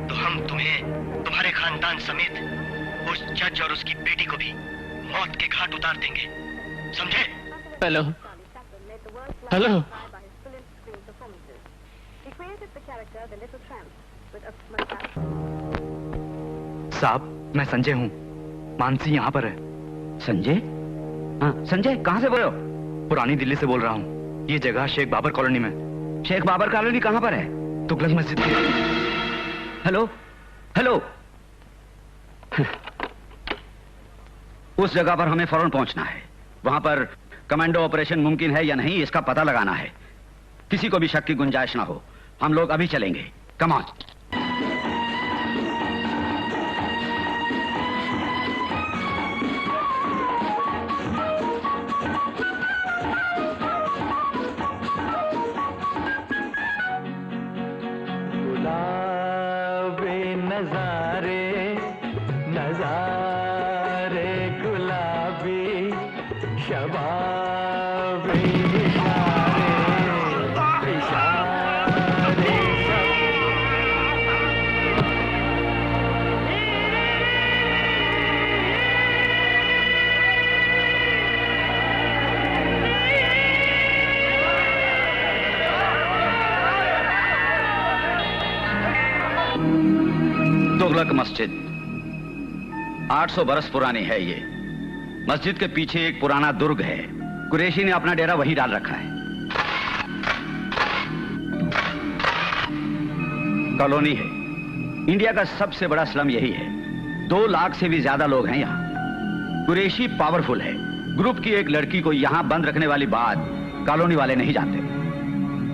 तो हम तुम्हें तुम्हारे खानदान समेत उस जज और उसकी बेटी को भी मौत के घाट उतार देंगे, समझे? Hello hello. साहब, मैं संजय हूँ। मानसी यहाँ पर है। संजय? हाँ, संजय कहाँ से बोल रहे हो? पुरानी दिल्ली से बोल रहा हूँ। ये जगह शेख बाबर कॉलोनी में। शेख बाबर कॉलोनी कहाँ पर है? तुगलक मस्जिद की। Hello hello. उस जगह पर हमें फौरन पहुंचना है। वहां पर कमांडो ऑपरेशन मुमकिन है या नहीं, इसका पता लगाना है। किसी को भी शक की गुंजाइश ना हो। हम लोग अभी चलेंगे। Come on. तुगलक मस्जिद 800 बरस पुरानी है। ये मस्जिद के पीछे एक पुराना दुर्ग है। कुरैशी ने अपना डेरा वहीं डाल रखा है। कॉलोनी है। इंडिया का सबसे बड़ा स्लम यही है। 2 लाख से भी ज्यादा लोग हैं यहाँ। कुरैशी पावरफुल है। ग्रुप की एक लड़की को यहाँ बंद रखने वाली बात कॉलोनी वाले नहीं जानते।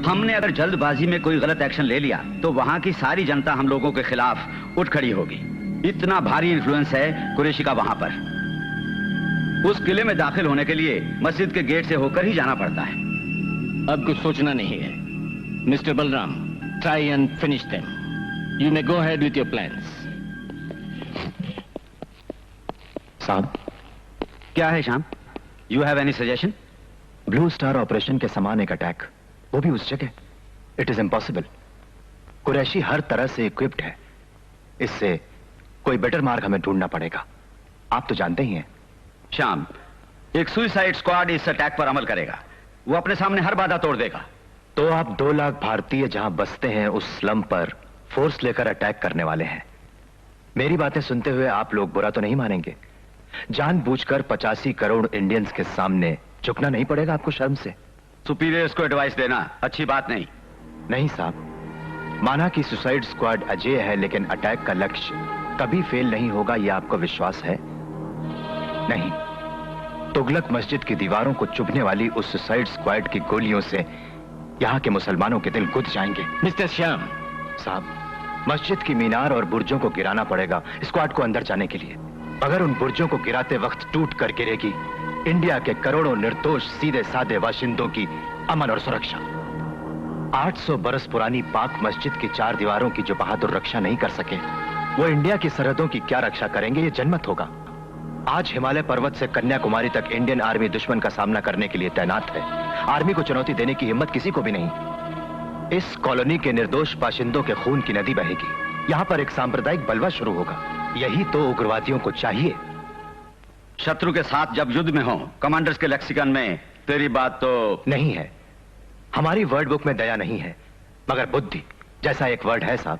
हमने अगर जल्दबाजी में कोई गलत एक्शन ले लिया तो वहां की सारी जनता हम लोगों के खिलाफ उठ खड़ी होगी। इतना भारी इन्फ्लुएंस है कुरैशी का वहां पर। उस किले में दाखिल होने के लिए मस्जिद के गेट से होकर ही जाना पड़ता है। अब कुछ सोचना नहीं है। Mister Balram, try and finish them. You may go ahead with your plans. साहब, क्या है Shyam? You have any suggestion? Blue star operation के समान एक अटैक, वो भी उस जगह। It is impossible. कुरैशी हर तरह से इक्विप्ड है। इससे कोई बेटर मार्ग हमें ढूंढना पड़ेगा। आप तो जानते ही हैं। श्याम, एक सुइसाइड स्क्वाड इस अटैक पर अमल करेगा। वो अपने सामने हर बाधा तोड़ देगा। तो आप 2 लाख भारतीय जहां बसते हैं उस स्लम पर फोर्स लेकर अटैक करने वाले हैं। मेरी बातें सुनते हुए आप लोग बुरा तो नहीं मानेंगे? जानबूझकर 85 करोड़ इंडियंस के सामने झुकना नहीं पड़ेगा आपको शर्म से? सुपीरियर्स को एडवाइस देना अच्छी बात नहीं। नहीं साहब, माना कि सुसाइड स्क्वाड अजय है, लेकिन अटैक का लक्ष्य कभी फेल नहीं होगा, यह आपको विश्वास है? नहीं। तुगलक मस्जिद की दीवारों को चुभने वाली उस सुसाइड स्क्वाड की गोलियों से यहां के मुसलमानों के दिल गुद जाएंगे। मिस्टर श्याम साहब, मस्जिद की मीनार और बुर्जों को गिराना पड़ेगा स्क्वाड को अंदर जाने के लिए। अगर उन बुर्जों को गिराते वक्त टूट कर गिरेगी इंडिया के करोड़ों निर्दोष सीधे साधे बाशिंदों की अमन और सुरक्षा। 800 बरस पुरानी पाक मस्जिद की 4 दीवारों की जो बहादुर रक्षा नहीं कर सके, वो इंडिया की सरहदों की क्या रक्षा करेंगे? ये जनमत होगा। आज हिमालय पर्वत से कन्याकुमारी तक इंडियन आर्मी दुश्मन का सामना करने के लिए तैनात है। आर्मी को चुनौती देने की हिम्मत किसी को भी नहीं। इस कॉलोनी के निर्दोष बाशिंदों के खून की नदी बहेगी। यहां पर एक सांप्रदायिक बलवा शुरू होगा। यही तो उग्रवादियों को चाहिए। शत्रु के साथ जब युद्ध में हो, कमांडर्स के लेक्सिकन में तेरी बात तो नहीं है। हमारी वर्ड बुक में दया नहीं है, मगर बुद्धि जैसा एक वर्ड है साहब।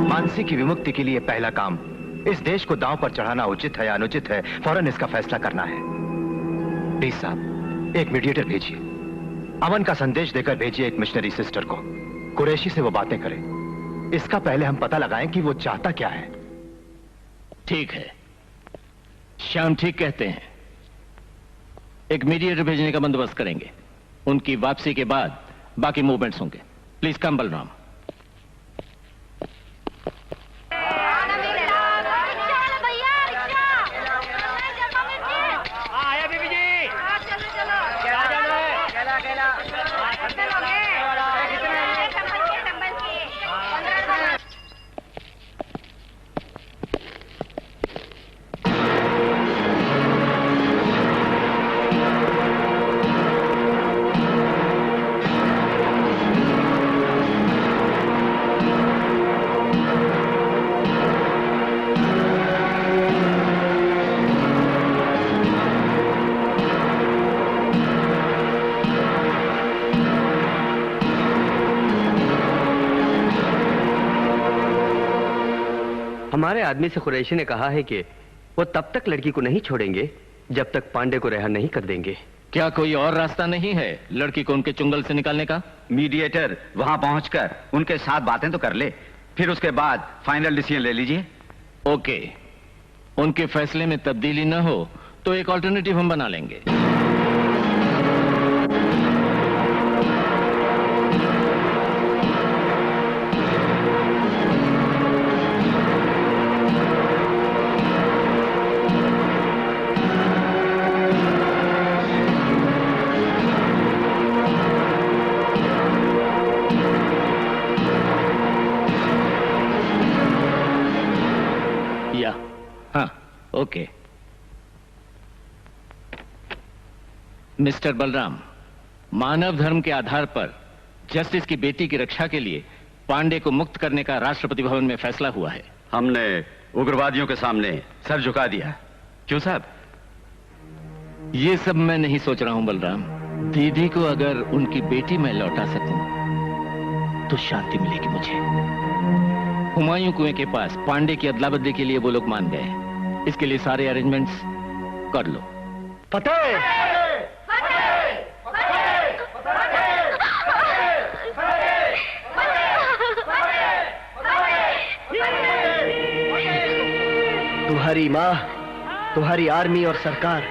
मानसी की विमुक्ति के लिए पहला काम इस देश को दांव पर चढ़ाना उचित है या अनुचित है, फौरन इसका फैसला करना है। प्लीज साहब, एक मीडिएटर भेजिए। अमन का संदेश देकर भेजिए एक मिशनरी सिस्टर को। कुरैशी से वो बातें करे। इसका पहले हम पता लगाएं कि वो चाहता क्या है। ठीक है, श्याम ठीक कहते हैं। एक मीडिएटर भेजने का बंदोबस्त करेंगे। उनकी वापसी के बाद बाकी मूवमेंट्स होंगे। Please come Balram. हमारे आदमी से कुरैशी ने कहा है कि वो तब तक लड़की को नहीं छोड़ेंगे जब तक पांडे को रिहा नहीं कर देंगे। क्या कोई और रास्ता नहीं है लड़की को उनके चुंगल से निकालने का? मीडिएटर वहां पहुंचकर उनके साथ बातें तो कर ले, फिर उसके बाद फाइनल डिसीजन ले लीजिए। ओके, उनके फैसले में तब्दीली न हो तो एक ऑल्टरनेटिव हम बना लेंगे। ओके मिस्टर बलराम, मानव धर्म के आधार पर जस्टिस की बेटी की रक्षा के लिए पांडे को मुक्त करने का राष्ट्रपति भवन में फैसला हुआ है। हमने उग्रवादियों के सामने सर झुका दिया। क्यों साहब? ये सब मैं नहीं सोच रहा हूं बलराम। दीदी को अगर उनकी बेटी मैं लौटा सकूं तो शांति मिलेगी मुझे। हुमायूं कुएं के पास पांडे की अदला बदली के लिए वो लोग मान गए। इसके लिए सारे अरेंजमेंट्स कर लो। फतेह! तुम्हारी माँ, तुम्हारी आर्मी और सरकार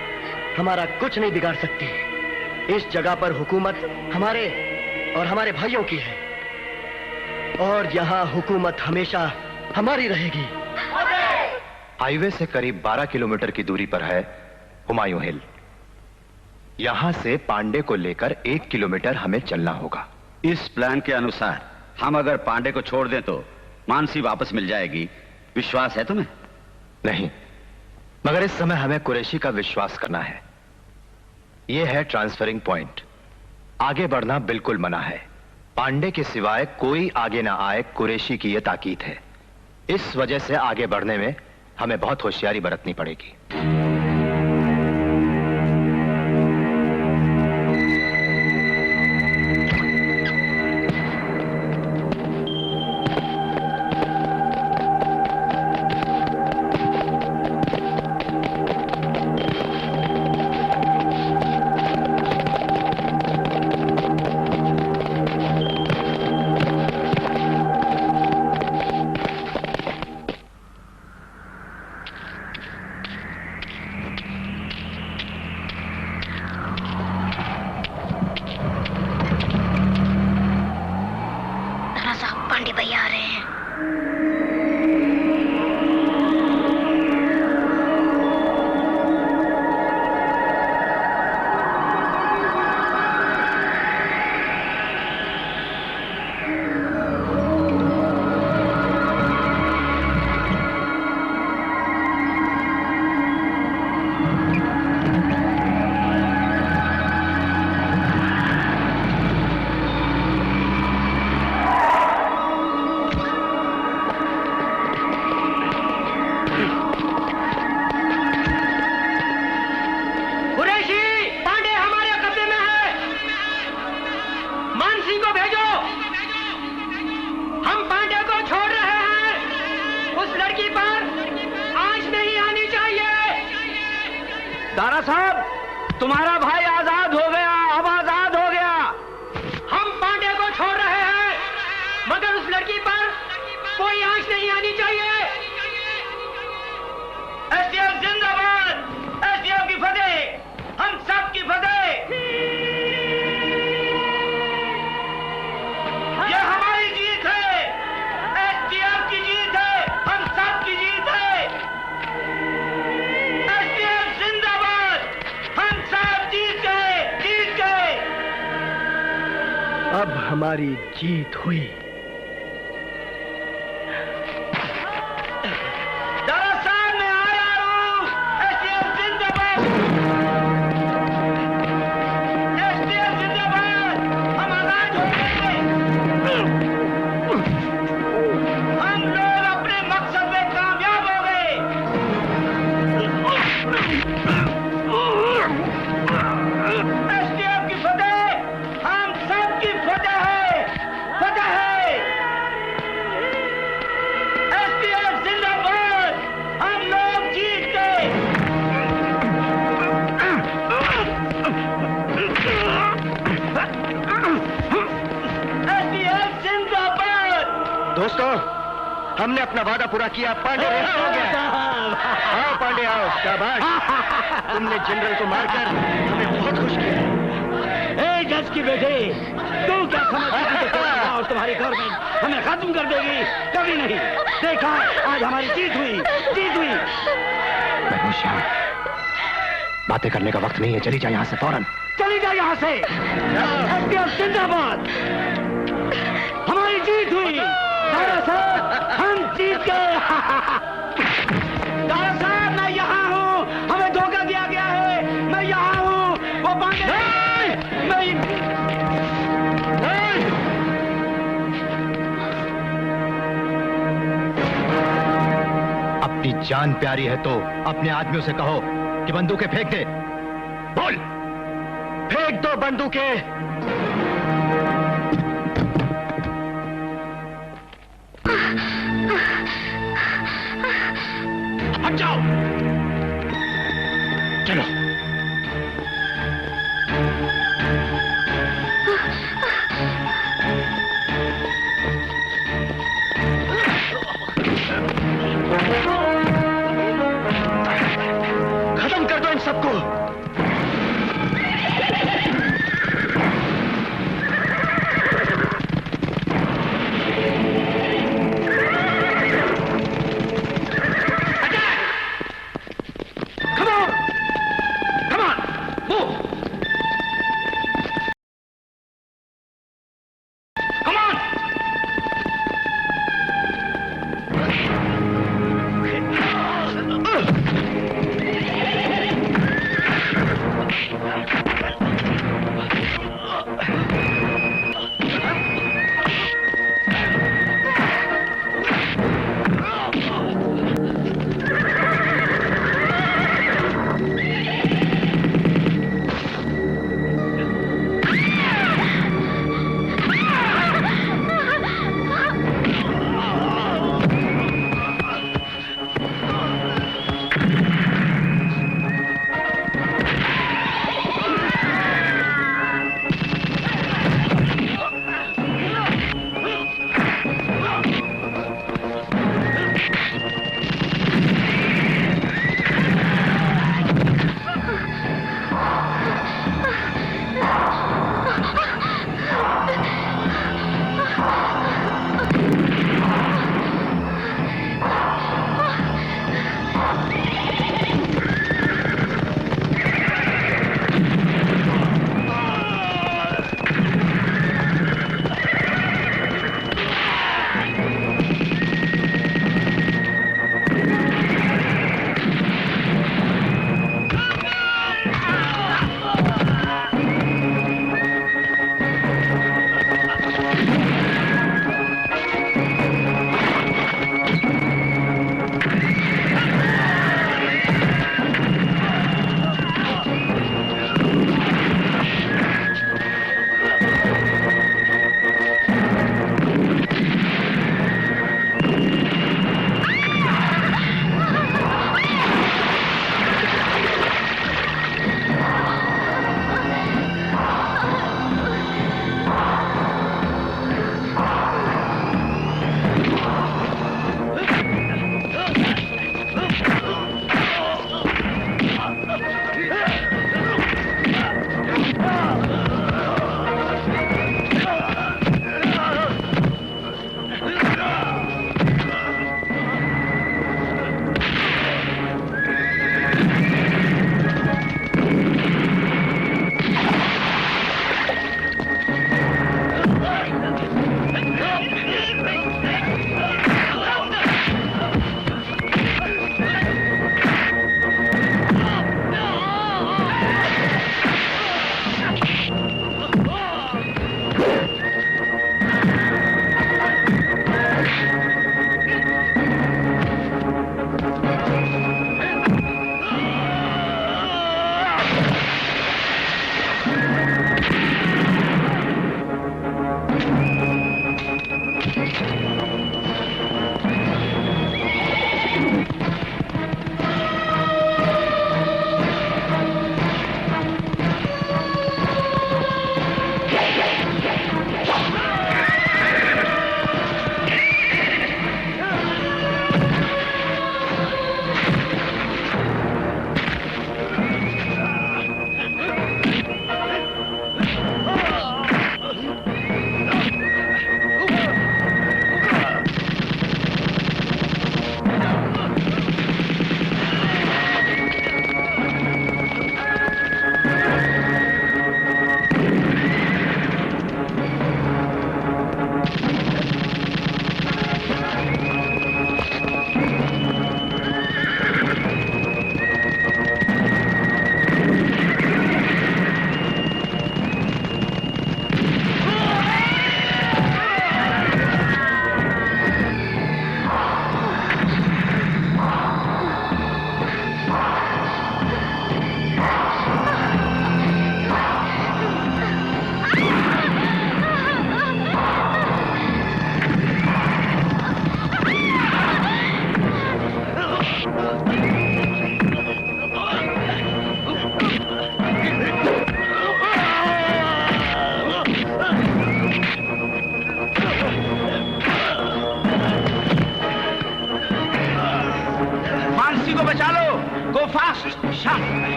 हमारा कुछ नहीं बिगाड़ सकती। इस जगह पर हुकूमत हमारे और हमारे भाइयों की है और यहाँ हुकूमत हमेशा हमारी रहेगी। हाईवे से करीब 12 किलोमीटर की दूरी पर है हुमायूं हिल। यहां से पांडे को लेकर 1 किलोमीटर हमें चलना होगा। इस प्लान के अनुसार हम अगर पांडे को छोड़ दें तो मानसी वापस मिल जाएगी। विश्वास है तुम्हें? नहीं, मगर इस समय हमें कुरैशी का विश्वास करना है। यह है ट्रांसफरिंग पॉइंट। आगे बढ़ना बिल्कुल मना है। पांडे के सिवाय कोई आगे ना आए, कुरैशी की यह ताकीद है। इस वजह से आगे बढ़ने में हमें बहुत होशियारी बरतनी पड़ेगी। दारा साहब, तुम्हारा भाई आजाद हो गया, अब आजाद हो गया। हम पांडे को छोड़ रहे हैं, मगर उस लड़की पर कोई आंच नहीं आनी चाहिए। एसटीएफ जिंदाबाद, एसटीएफ की फतेह, हम सब की फतेह। ये हमारी जीत है, एसटीएफ की जीत है, हम सब की जीत है। एसटीएफ जिंदाबाद, हम सब जीत गए, जीत गए। अब हमारी जीत हुई। एसटीएफ की फतेह, हम सब की फतेह है, फतेह है। दोस्तों, हमने अपना वादा पूरा किया। पांडे रिहा हो गया। आओ पांडे आओ। शाबाश, तुमने जनरल को मारकर हमें बहुत खुश किया। ए जज की बेटे, तू क्या समझती है और तुम्हारी गवर्नमेंट हमें खत्म कर देगी? कभी नहीं। देखा, आज हमारी जीत हुई, जीत हुई। श्याम, बातें करने का वक्त नहीं है, चली जाए यहाँ से फौरन। चली जाए यहाँ से। एफटीएफ जिंदाबाद। हमारी जीत हुई। दारा साहब, हम जीत गए। दारा साहब, मैं यहाँ हूँ। हमें धोखा दिया गया है। मैं यहाँ हूँ। वो पांडे मैं अपनी जान प्यारी है तो अपने आदमियों से कहो कि बंदूकें फेंक दे। बोल। फेंक दो बंदूकें। हट जाओ। चलो। खत्म कर दो इन सबको।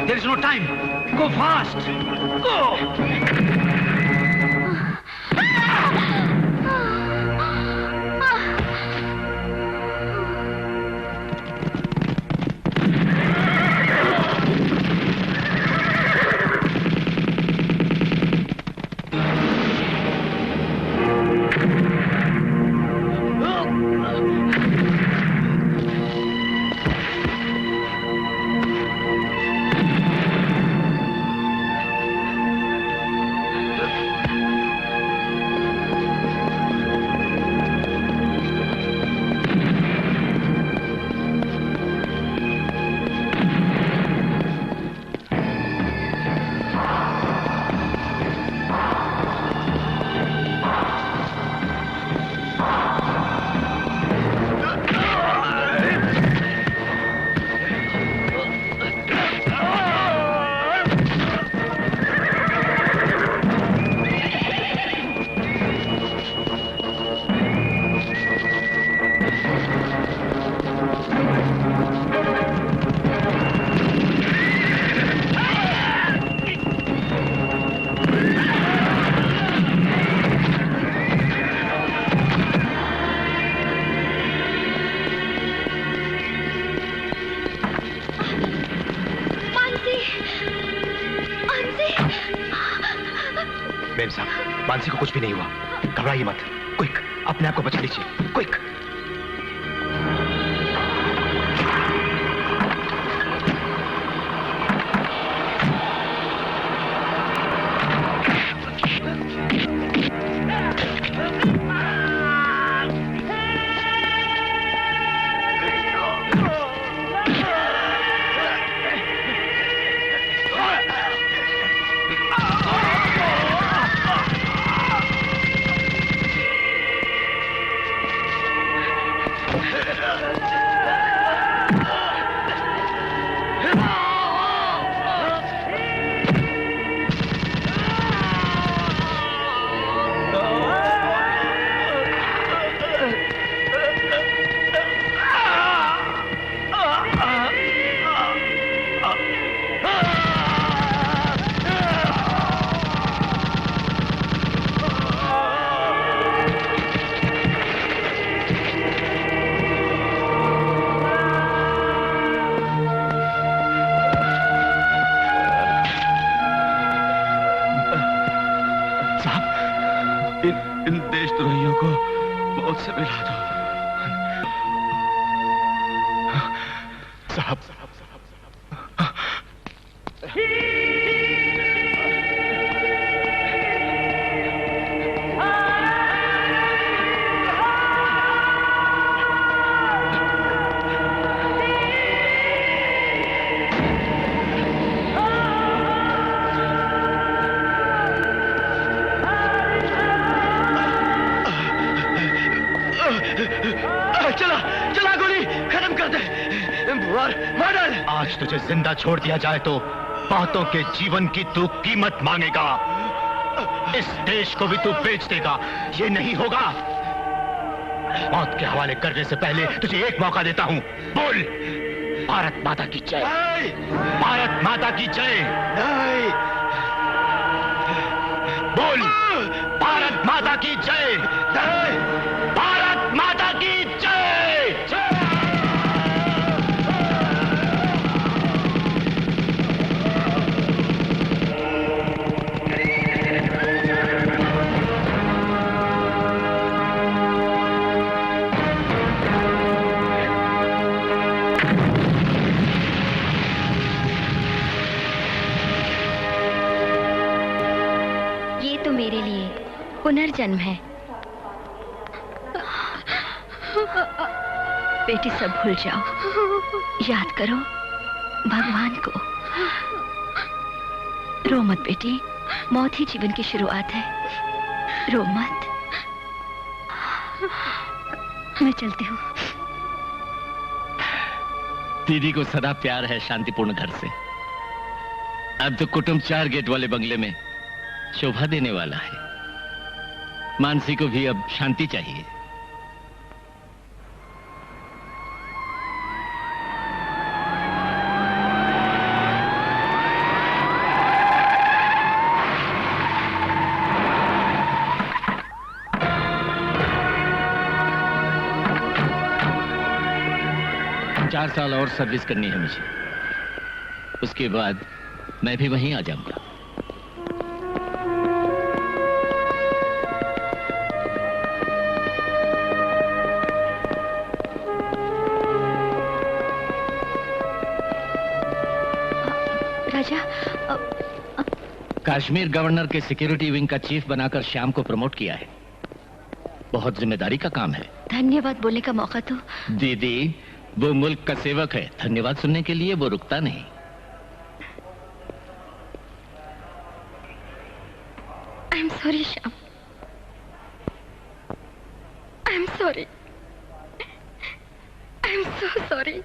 There is no time. Go fast. Go. Ma'am साहब, मानसी को कुछ भी नहीं हुआ, घबराइए मत। क्विक, अपने आप को बचा लीजिए, क्विक। इन देशद्रोहियों को मौत से मिला दो। साहब, आज तुझे जिंदा छोड़ दिया जाए तो बहुतों के जीवन की तू कीमत मांगेगा। इस देश को भी तू बेच देगा। ये नहीं होगा। मौत के हवाले करने से पहले तुझे एक मौका देता हूं। बोल, भारत माता की जय। भारत माता की जय। बोल, भारत माता की जय। भारत माता की जय। मेरे लिए पुनर्जन्म है। बेटी, सब भूल जाओ, याद करो भगवान को। रो मत बेटी, मौत ही जीवन की शुरुआत है। रो मत। मैं चलती हूँ। दीदी को सदा प्यार है शांतिपूर्ण घर से। अब तो कुटुंब 4 गेट वाले बंगले में शोभा देने वाला है। मानसी को भी अब शांति चाहिए। 3-4 साल और सर्विस करनी है मुझे। उसके बाद मैं भी वहीं आ जाऊंगा। राजा, कश्मीर गवर्नर के सिक्योरिटी विंग का चीफ बनाकर श्याम को प्रमोट किया है। बहुत जिम्मेदारी का काम है। धन्यवाद बोलने का मौका तो। दीदी, वो मुल्क का सेवक है, धन्यवाद सुनने के लिए वो रुकता नहीं। आई am sorry Shyam, I am sorry, I am so sorry.